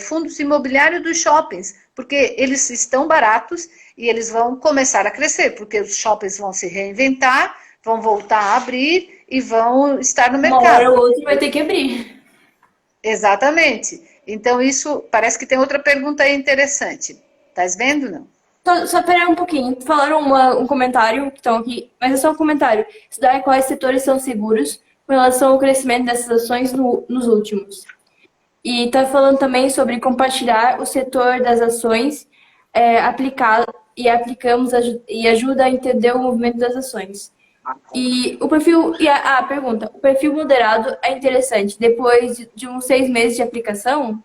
fundos imobiliários dos shoppings, porque eles estão baratos e eles vão começar a crescer, porque os shoppings vão se reinventar, vão voltar a abrir e vão estar no mercado. Uma hora ou outra vai ter que abrir. Exatamente. Então, isso parece que tem outra pergunta aí interessante. Estás vendo, não? Só pera um pouquinho. Falaram um comentário que estão aqui, mas é só um comentário. Estudar quais setores são seguros com relação ao crescimento dessas ações nos últimos. E está falando também sobre compartilhar o setor das ações aplicamos e ajuda a entender o movimento das ações. E o perfil, pergunta, o perfil moderado é interessante depois de uns 6 meses de aplicação?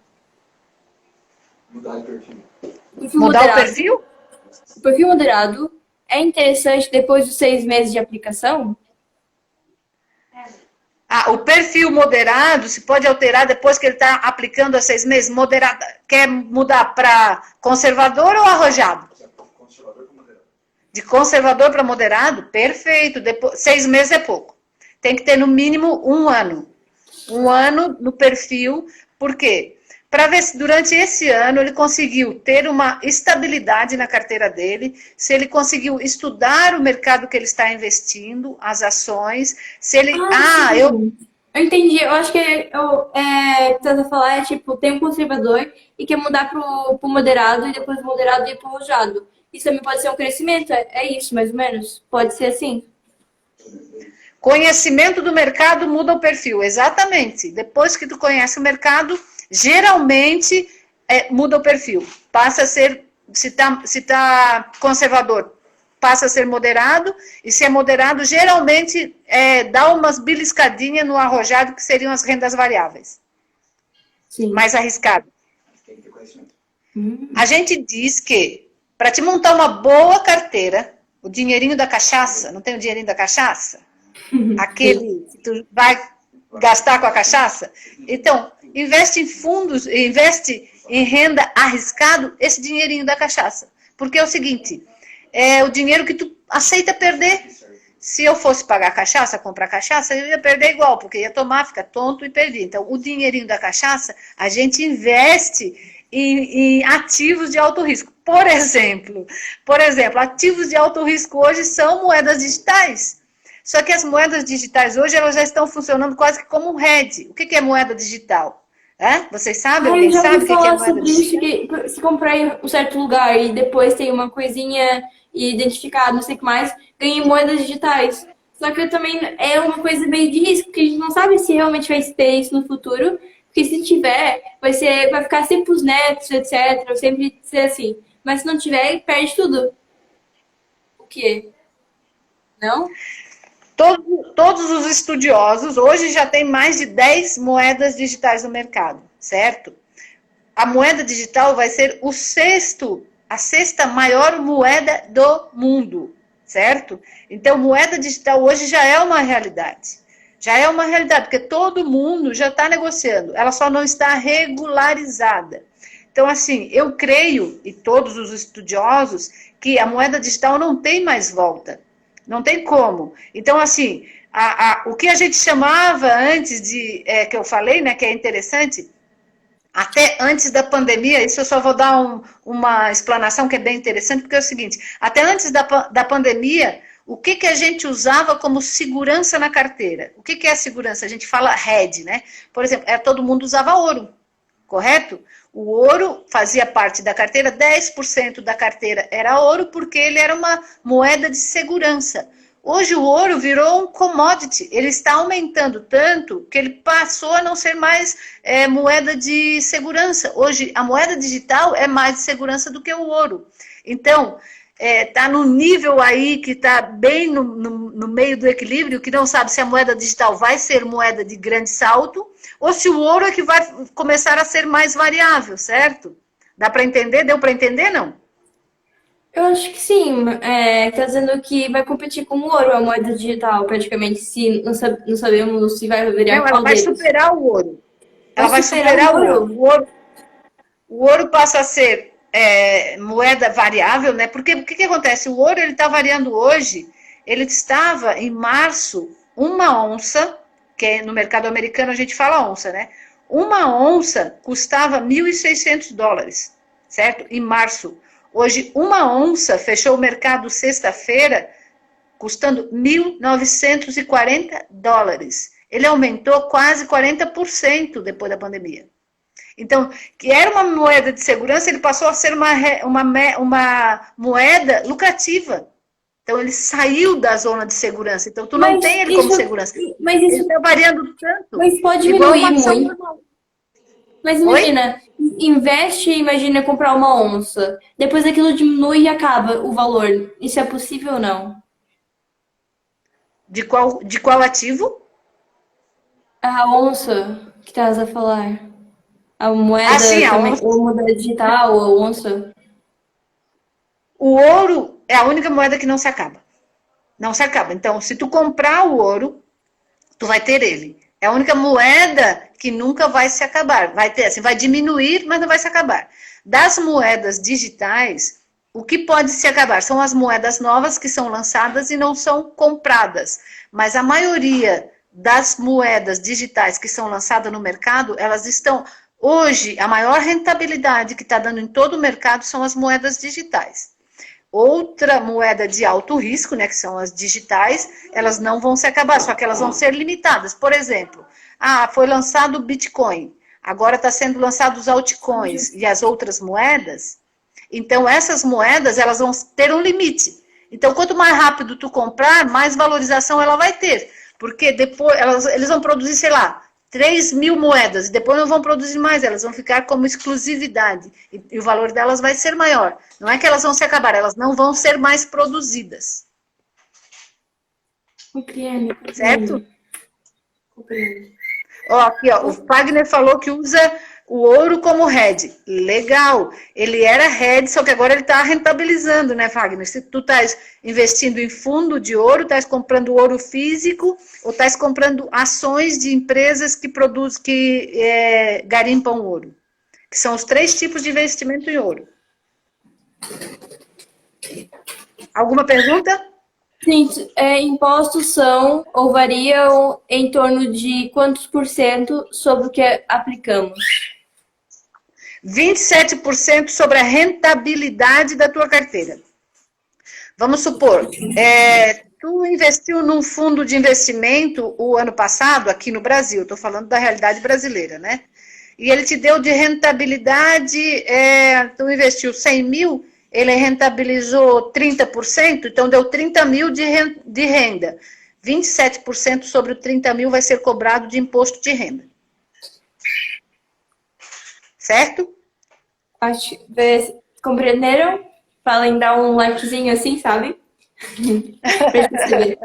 Mudar o perfil? O perfil moderado é interessante depois dos 6 meses de aplicação? O perfil moderado se pode alterar depois que ele está aplicando há 6 meses? Moderado, quer mudar para conservador ou arrojado? Conservador para moderado. De conservador para moderado? Perfeito. 6 meses é pouco. Tem que ter no mínimo 1 ano. 1 ano no perfil. Por quê? Para ver se durante esse ano ele conseguiu ter uma estabilidade na carteira dele, se ele conseguiu estudar o mercado que ele está investindo, as ações, se ele... Eu entendi. Eu acho que tenta falar tipo, tem um conservador e quer mudar pro moderado e depois do moderado ir pro arrojado. Isso também pode ser um crescimento? É isso, mais ou menos? Pode ser assim? Conhecimento do mercado muda o perfil, exatamente. Depois que tu conhece o mercado, geralmente muda o perfil. Passa a ser, se tá conservador, passa a ser moderado, e se é moderado, geralmente dá umas beliscadinhas no arrojado, que seriam as rendas variáveis. Sim. Mais arriscado. A gente diz que, para te montar uma boa carteira, o dinheirinho da cachaça, não tem o dinheirinho da cachaça? aquele que tu vai gastar com a cachaça. Então, investe em fundos, investe em renda arriscado esse dinheirinho da cachaça. Porque é o seguinte, é o dinheiro que tu aceita perder. Se eu fosse pagar cachaça, comprar cachaça, eu ia perder igual, porque ia tomar, ficar tonto e perder. Então, o dinheirinho da cachaça, a gente investe em ativos de alto risco. Por exemplo, ativos de alto risco hoje são moedas digitais. Só que as moedas digitais hoje elas já estão funcionando quase que como um hedge. O que é moeda digital? Vocês sabem? Eu Alguém já sabe ouvi o que é falar moeda sobre isso, digital? que se comprar em um certo lugar e depois tem uma coisinha identificada, não sei o que mais, ganha em moedas digitais. Só que também é uma coisa meio de risco, porque a gente não sabe se realmente vai ter isso no futuro, porque se tiver, vai ficar sempre os netos, etc. Vai sempre ser assim. Mas se não tiver, perde tudo. O quê? Não? Todos os estudiosos, hoje já tem mais de 10 moedas digitais no mercado, certo? A moeda digital vai ser a sexta maior moeda do mundo, certo? Então, moeda digital hoje já é uma realidade. Já é uma realidade, porque todo mundo já está negociando, ela só não está regularizada. Então, assim, eu creio, e todos os estudiosos, que a moeda digital não tem mais volta. Não tem como. Então, assim, o que a gente chamava antes que eu falei, né, que é interessante, até antes da pandemia, isso eu só vou dar uma explanação que é bem interessante, porque é o seguinte, até antes da pandemia, o que a gente usava como segurança na carteira? O que é a segurança? A gente fala hedge, né? Por exemplo, todo mundo usava ouro, correto? O ouro fazia parte da carteira, 10% da carteira era ouro, porque ele era uma moeda de segurança. Hoje o ouro virou um commodity, ele está aumentando tanto que ele passou a não ser mais moeda de segurança. Hoje a moeda digital é mais de segurança do que o ouro. Então, está no nível aí que está bem no meio do equilíbrio, que não sabe se a moeda digital vai ser moeda de grande salto, ou se o ouro é que vai começar a ser mais variável, certo? Dá para entender? Deu para entender, não? Eu acho que sim. Tá dizendo que vai competir com o ouro, a moeda digital, praticamente. Se não sabemos se vai virar Não, ela qual vai deles. superar o ouro. Vai Ela vai superar superar o o ouro. ouro? O ouro passa a ser moeda variável, né? Porque o que acontece? O ouro ele está variando hoje. Ele estava em março, uma onça, que no mercado americano a gente fala onça, né? Uma onça custava $1.600, certo? Em março. Hoje, uma onça fechou o mercado sexta-feira custando $1.940. Ele aumentou quase 40% depois da pandemia. Então, que era uma moeda de segurança, ele passou a ser uma moeda lucrativa. Então, ele saiu da zona de segurança. Então, tu não tem ele como segurança. Ele está variando tanto. Mas pode igual diminuir uma ação muito. normal. Mas Oi? imagina comprar uma onça. Depois aquilo diminui e acaba o valor. Isso é possível ou não? De qual ativo? A onça que estás a falar. A Ah, sim, moeda a também, onça. ou moeda digital, ou onça. O ouro é a única moeda que não se acaba. Não se acaba. Então, se tu comprar o ouro, tu vai ter ele. É a única moeda que nunca vai se acabar. Vai ter, assim, vai diminuir, mas não vai se acabar. Das moedas digitais, o que pode se acabar são as moedas novas que são lançadas e não são compradas. Mas a maioria das moedas digitais que são lançadas no mercado, elas estão... Hoje, a maior rentabilidade que está dando em todo o mercado são as moedas digitais. Outra moeda de alto risco, né, que são as digitais, elas não vão se acabar, só que elas vão ser limitadas. Por exemplo, foi lançado o Bitcoin, agora está sendo lançado os altcoins e as outras moedas. Então, essas moedas, elas vão ter um limite. Então, quanto mais rápido tu comprar, mais valorização ela vai ter. Porque depois eles vão produzir, sei lá, 3.000 moedas, e depois não vão produzir mais, elas vão ficar como exclusividade, e o valor delas vai ser maior. Não é que elas vão se acabar, elas não vão ser mais produzidas. Compreendo. Certo? Compreendo. Ó, aqui, ó, o Fagner falou que usa o ouro como hedge. Legal. Ele era hedge, só que agora ele está rentabilizando, né, Wagner? Se tu estás investindo em fundo de ouro, estás comprando ouro físico ou estás comprando ações de empresas que produzem, garimpam ouro. Que são os 3 tipos de investimento em ouro. Alguma pergunta? Sim, impostos são ou variam em torno de quantos por cento sobre o que aplicamos? 27% sobre a rentabilidade da tua carteira. Vamos supor, tu investiu num fundo de investimento o ano passado, aqui no Brasil, estou falando da realidade brasileira, né? E ele te deu de rentabilidade, tu investiu 100 mil, ele rentabilizou 30%, então deu 30 mil de renda. 27% sobre o 30 mil vai ser cobrado de imposto de renda. Certo? Acho, compreenderam? Falem dar um likezinho assim, sabe? Pra perceber.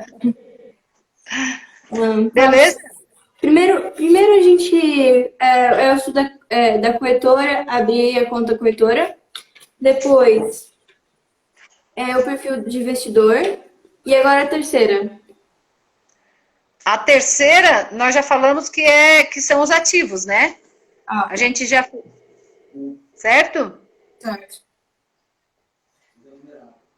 Beleza? Primeiro a gente, eu sou da corretora, abri a conta corretora. Depois, o perfil de investidor. E agora a terceira. A terceira, nós já falamos que são os ativos, né? A gente já... Certo? Certo.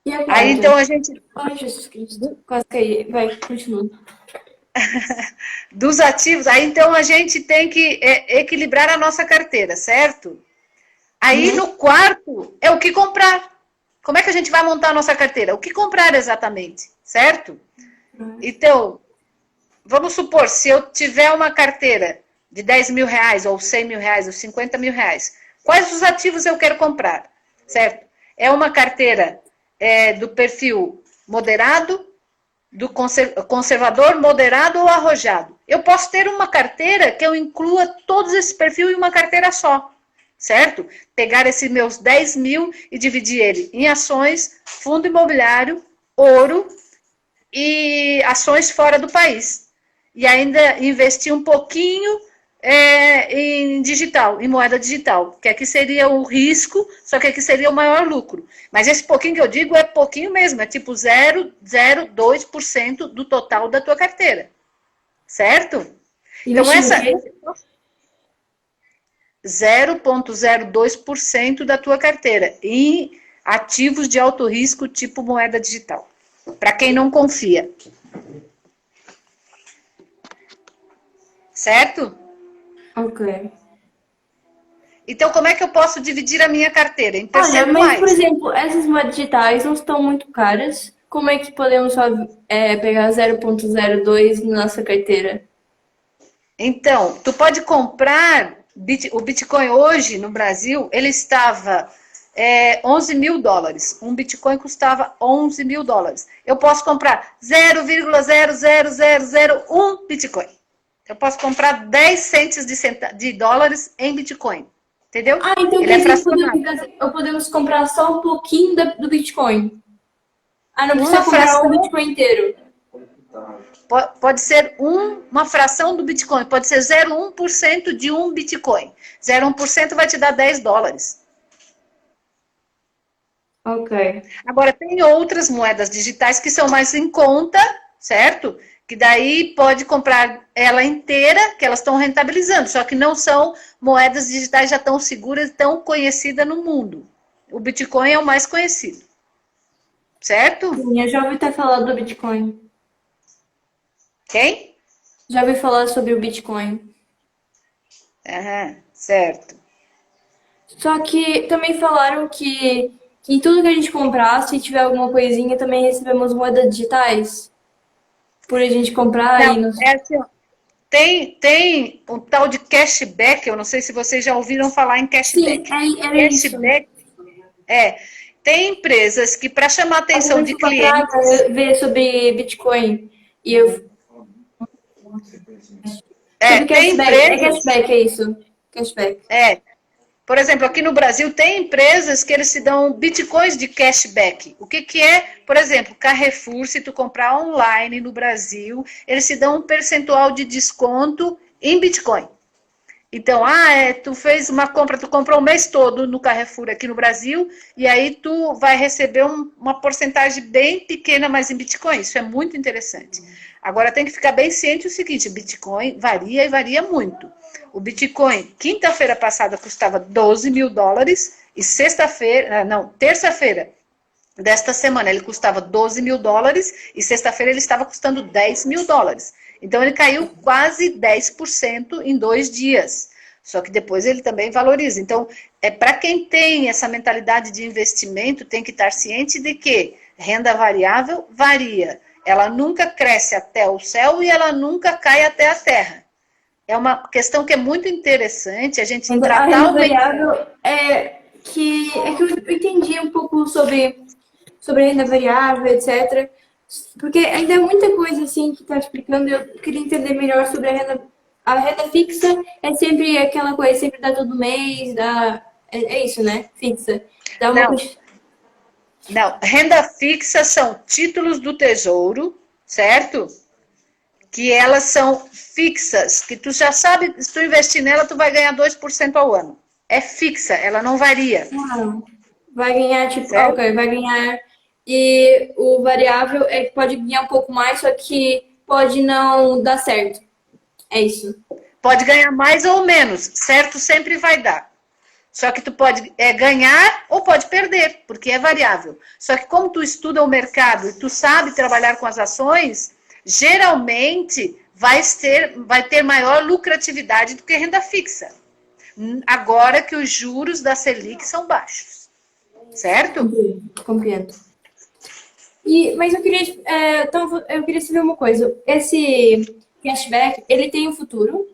E agora? Aí, então, a gente... Ai, Jesus Cristo. Quase caí. Vai, continua. Dos ativos, aí, então, a gente tem que equilibrar a nossa carteira, certo? Aí, no quarto, é o que comprar. Como é que a gente vai montar a nossa carteira? O que comprar exatamente, certo? Então, vamos supor, se eu tiver uma carteira de 10 mil reais, ou 100 mil reais, ou 50 mil reais, quais os ativos eu quero comprar, certo? É uma carteira do perfil moderado, do conservador, moderado ou arrojado. Eu posso ter uma carteira que eu inclua todos esses perfis em uma carteira só, certo? Pegar esses meus 10 mil e dividir ele em ações, fundo imobiliário, ouro e ações fora do país. E ainda investir um pouquinho em digital, em moeda digital, que aqui seria o risco, só que aqui seria o maior lucro. Mas esse pouquinho que eu digo é pouquinho mesmo, é tipo 0,02% do total da tua carteira. Certo? Então, essa 0,02% da tua carteira em ativos de alto risco, tipo moeda digital. Para quem não confia. Certo? Ok. Então, como é que eu posso dividir a minha carteira? Em Olha, percentuais. mas, por exemplo, essas moedas digitais não estão muito caras. Como é que podemos só pegar 0,02 na nossa carteira? Então, tu pode comprar o Bitcoin hoje no Brasil, ele estava 11 mil dólares. Um Bitcoin custava 11 mil dólares. Eu posso comprar 0,00001 Bitcoin. Eu posso comprar 10 centes de dólares em Bitcoin. Entendeu? Então ele quer dizer que podemos comprar só um pouquinho do Bitcoin. Não precisa comprar um Bitcoin inteiro. Pode ser uma fração do Bitcoin, pode ser 0,1% de um Bitcoin. 0,1% vai te dar 10 dólares. Ok. Agora, tem outras moedas digitais que são mais em conta, certo? Que daí pode comprar ela inteira, que elas estão rentabilizando, só que não são moedas digitais já tão seguras e tão conhecidas no mundo. O Bitcoin é o mais conhecido. Certo? Sim, eu já ouvi até falar do Bitcoin. Quem? Já ouvi falar sobre o Bitcoin. Certo. Só que também falaram que em tudo que a gente comprar, se tiver alguma coisinha, também recebemos moedas digitais. Por a gente comprar não, e... assim, tem um tal de cashback, eu não sei se vocês já ouviram falar em cashback. Sim, era cashback, isso. Tem empresas que, para chamar a atenção de clientes... ver sobre Bitcoin. E eu... tem cashback. empresas... Cashback, é isso. Cashback. Por exemplo, aqui no Brasil tem empresas que eles se dão bitcoins de cashback. O que é? Por exemplo, Carrefour, se tu comprar online no Brasil, eles se dão um percentual de desconto em Bitcoin. Então, tu fez uma compra, tu comprou o mês todo no Carrefour aqui no Brasil, e aí tu vai receber uma porcentagem bem pequena, mas em Bitcoin. Isso é muito interessante. Agora tem que ficar bem ciente o seguinte, o Bitcoin varia e varia muito. O Bitcoin, quinta-feira passada, custava $12.000, e terça-feira desta semana ele custava $12.000, e sexta-feira ele estava custando $10.000. Então, ele caiu quase 10% em 2 dias. Só que depois ele também valoriza. Então, para quem tem essa mentalidade de investimento, tem que estar ciente de que renda variável varia. Ela nunca cresce até o céu e ela nunca cai até a terra. É uma questão que é muito interessante a gente tratar... A renda variável que eu entendi um pouco sobre a renda variável, etc., porque ainda é muita coisa assim que está explicando, eu queria entender melhor sobre a renda fixa, é sempre aquela coisa, sempre dá todo mês, é isso, né? Fixa. Dá uma Não, renda fixa são títulos do tesouro, certo? Que elas são fixas, que tu já sabe, se tu investir nela, tu vai ganhar 2% ao ano. É fixa, ela não varia. Vai ganhar, Certo? ok, vai ganhar. E o variável é que pode ganhar um pouco mais, só que pode não dar certo. É isso. Pode ganhar mais ou menos, certo? Sempre vai dar. Só que tu pode ganhar ou pode perder, porque é variável. Só que como tu estuda o mercado e tu sabe trabalhar com as ações, geralmente vai ter maior lucratividade do que renda fixa. Agora que os juros da Selic são baixos. Certo? Compreendo. Mas eu queria saber uma coisa. Esse cashback, ele tem um futuro?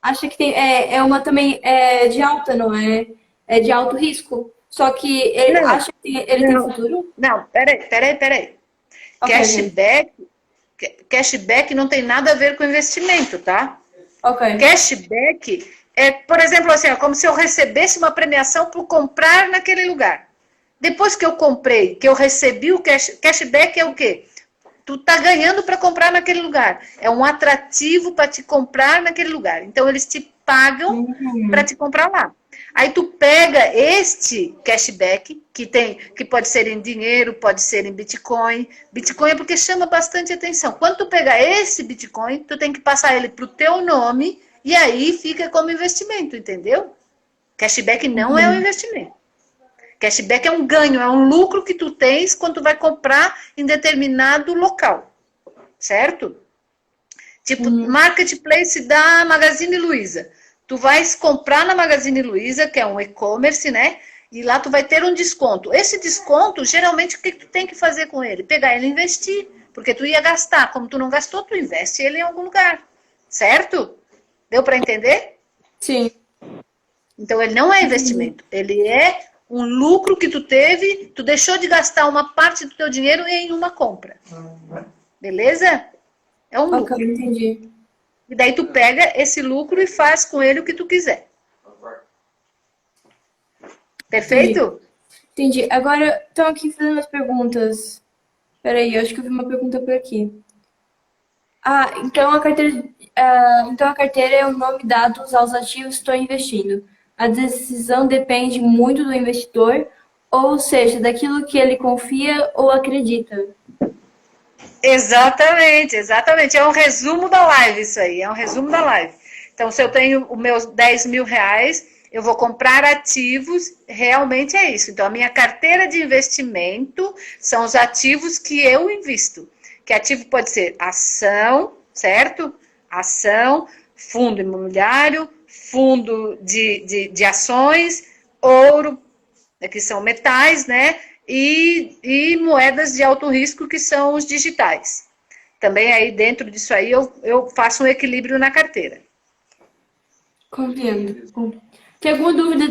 Acha que tem, uma também de alta, não é? É de alto risco. Só que ele acha que ele tem futuro? Não, peraí. Okay, Cashback não tem nada a ver com investimento, tá? Ok. Cashback por exemplo, assim, como se eu recebesse uma premiação por comprar naquele lugar. Depois que eu comprei, que eu recebi o cashback é o quê? Tu tá ganhando para comprar naquele lugar. É um atrativo para te comprar naquele lugar. Então, eles te pagam para te comprar lá. Aí tu pega este cashback, que pode ser em dinheiro, pode ser em Bitcoin. Bitcoin é porque chama bastante atenção. Quando tu pegar esse Bitcoin, tu tem que passar ele pro teu nome e aí fica como investimento, entendeu? Cashback não é um investimento. Cashback é um ganho, é um lucro que tu tens quando tu vai comprar em determinado local, certo? Tipo, marketplace da Magazine Luiza. Tu vais comprar na Magazine Luiza, que é um e-commerce, né? E lá tu vai ter um desconto. Esse desconto, geralmente, o que tu tem que fazer com ele? Pegar ele e investir. Porque tu ia gastar. Como tu não gastou, tu investe ele em algum lugar. Certo? Deu para entender? Sim. Então, ele não é investimento. Ele é um lucro que tu teve, tu deixou de gastar uma parte do teu dinheiro em uma compra. Beleza? É um lucro. Ok, entendi. E daí tu pega esse lucro e faz com ele o que tu quiser. Perfeito? Entendi. Agora, estão aqui fazendo umas perguntas. Peraí, eu acho que eu vi uma pergunta por aqui. Então a carteira é o nome dado aos ativos que estou investindo. A decisão depende muito do investidor, ou seja, daquilo que ele confia ou acredita. Exatamente. É um resumo da live isso aí, é um resumo da live. Então, se eu tenho os meus R$10.000, eu vou comprar ativos, realmente é isso. Então, a minha carteira de investimento são os ativos que eu invisto. Que ativo pode ser ação, certo? Ação, fundo imobiliário, fundo de ações, ouro, que são metais, né? E moedas de alto risco, que são os digitais. Também aí dentro disso aí eu faço um equilíbrio na carteira. Compreendo. Tem alguma dúvida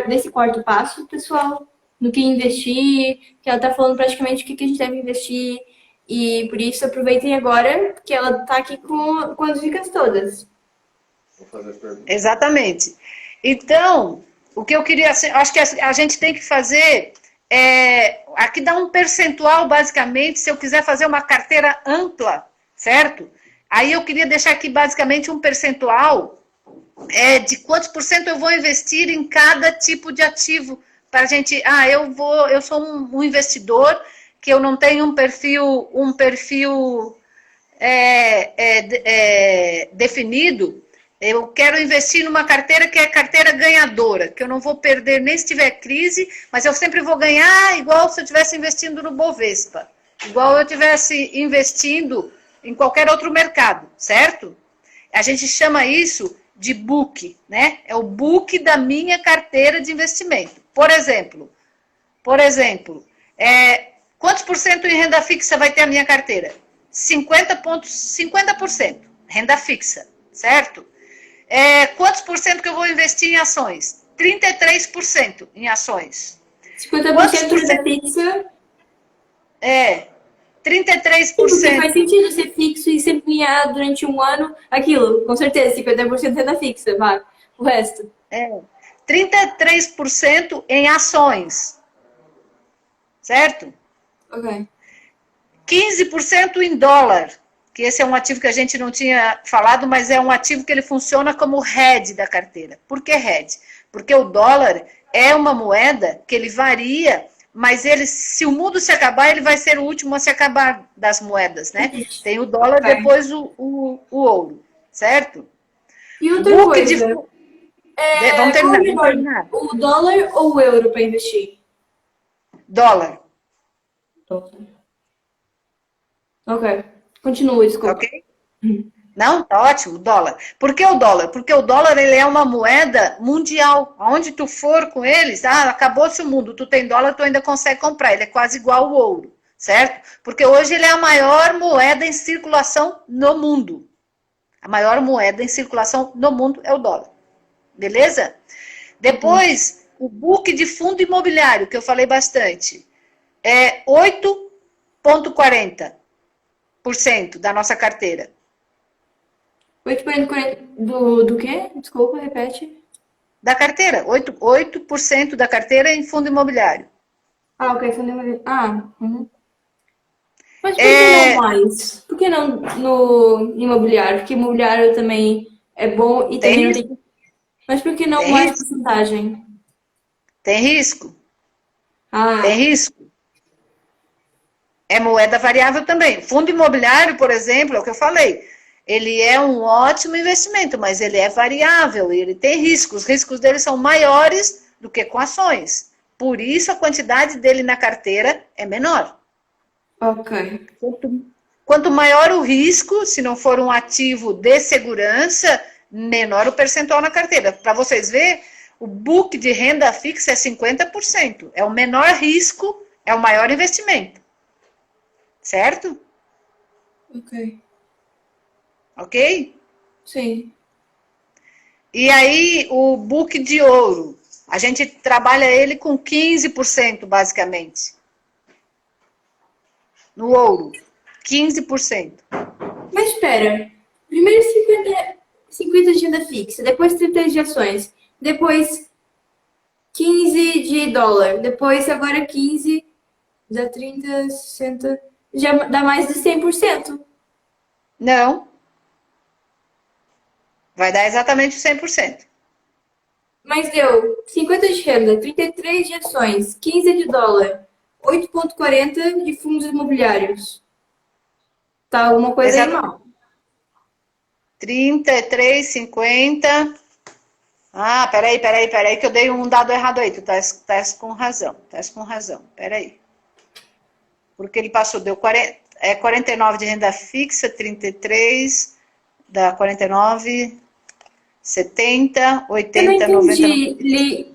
desse quarto passo, pessoal? No que investir? Que ela está falando praticamente o que a gente deve investir. E por isso aproveitem agora que ela está aqui com as dicas todas. Vou fazer as perguntas. Exatamente. Então, o que eu queria... Acho que a gente tem que fazer... aqui dá um percentual, basicamente, se eu quiser fazer uma carteira ampla, certo? Aí eu queria deixar aqui, basicamente, um percentual de quantos por cento eu vou investir em cada tipo de ativo. Para a gente, eu sou um investidor que eu não tenho um perfil definido. Eu quero investir numa carteira que é carteira ganhadora, que eu não vou perder nem se tiver crise, mas eu sempre vou ganhar igual se eu estivesse investindo no Bovespa, igual eu estivesse investindo em qualquer outro mercado, certo? A gente chama isso de book, né? É o book da minha carteira de investimento. Por exemplo, quantos por cento em renda fixa vai ter a minha carteira? 50%, renda fixa, certo? Quantos por cento que eu vou investir em ações? 33% em ações. 50% renda fixa. 33%. Porque faz sentido ser fixo e sempre ganhar durante um ano aquilo. Com certeza, 50% renda fixa, vai. O resto. 33% em ações. Certo? Ok. 15% em dólar, que esse é um ativo que a gente não tinha falado, mas é um ativo que ele funciona como hedge da carteira. Por que hedge? Porque o dólar é uma moeda que ele varia, mas se o mundo se acabar, ele vai ser o último a se acabar das moedas, né? Tem o dólar, depois o ouro, certo? E outra coisa, vamos terminar. O dólar ou o euro para investir? Dólar. Ok. Continua, desculpa. Ok? Não, tá ótimo, dólar. Por que o dólar? Porque o dólar ele é uma moeda mundial. Onde tu for com eles, acabou-se o mundo, tu tem dólar, tu ainda consegue comprar. Ele é quase igual ao ouro, certo? Porque hoje ele é a maior moeda em circulação no mundo. A maior moeda em circulação no mundo é o dólar. Beleza? Depois, o book de fundo imobiliário, que eu falei bastante, é 8,40% da nossa carteira. 8,40 do quê? Desculpa, repete. Da carteira, 8% da carteira em fundo imobiliário. Ah, ok, fundo imobiliário. Mas por que não mais? Por que não no imobiliário? Porque imobiliário também é bom e também não tem. Mas por que não Tem mais risco. porcentagem? Tem risco. Ah, Tem risco. É moeda variável também. Fundo imobiliário, por exemplo, é o que eu falei. Ele é um ótimo investimento, mas ele é variável e ele tem riscos. Os riscos dele são maiores do que com ações. Por isso a quantidade dele na carteira é menor. ok. Quanto maior o risco, se não for um ativo de segurança, menor o percentual na carteira. Para vocês verem, o book de renda fixa é 50%. É o menor risco, é o maior investimento. Certo? Ok. Ok? Sim. E aí, o book de ouro, a gente trabalha ele com 15%, basicamente. No ouro, 15%. Mas espera. Primeiro 50 de renda fixa, depois 30 de ações, depois 15 de dólar, depois agora 15, dá 30, 60, já dá mais de 100%. Não. Vai dar exatamente o 100%. Mas deu 50 de renda, 33 de ações, 15 de dólar, 8,40 de fundos imobiliários. Tá alguma coisa aí mal. 33, 50. Peraí, que eu dei um dado errado aí. Tu tá com razão. Peraí. Porque ele passou, deu 49 de renda fixa, 33, dá 49, 70, 80, Eu não 90, entendi,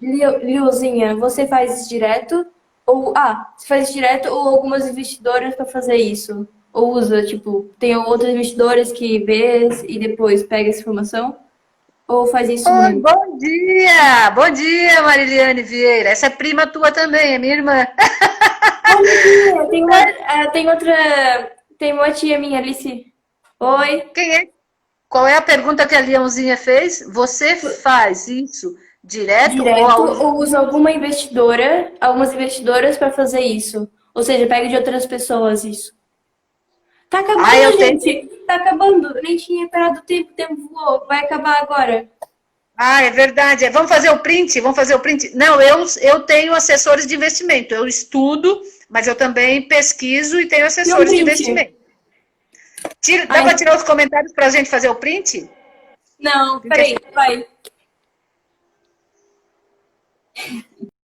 Liuzinha, você faz isso direto? Você faz isso direto ou algumas investidoras para fazer isso? Ou usa, tipo, tem outras investidoras que vê e depois pega essa informação? Ou faz isso muito? Bom dia! Bom dia, Mariliane Vieira. Essa é prima tua também, é minha irmã. Tem uma tia minha, Alice. Oi. Quem é? Qual é a pergunta que a Leãozinha fez? Você faz isso direto ou usa algumas investidoras para fazer isso? Ou seja, pega de outras pessoas isso. Tá acabando, Ah, eu gente. Tá acabando. Nem tinha parado o tempo voou. Vai acabar agora. Ah, é verdade. Vamos fazer o print? Vamos fazer o print? Não, eu tenho assessores de investimento. Eu estudo, mas eu também pesquiso e tenho E um assessores de print. investimento. Dá Ai, para tirar os comentários para a gente fazer o print? não, peraí, vai.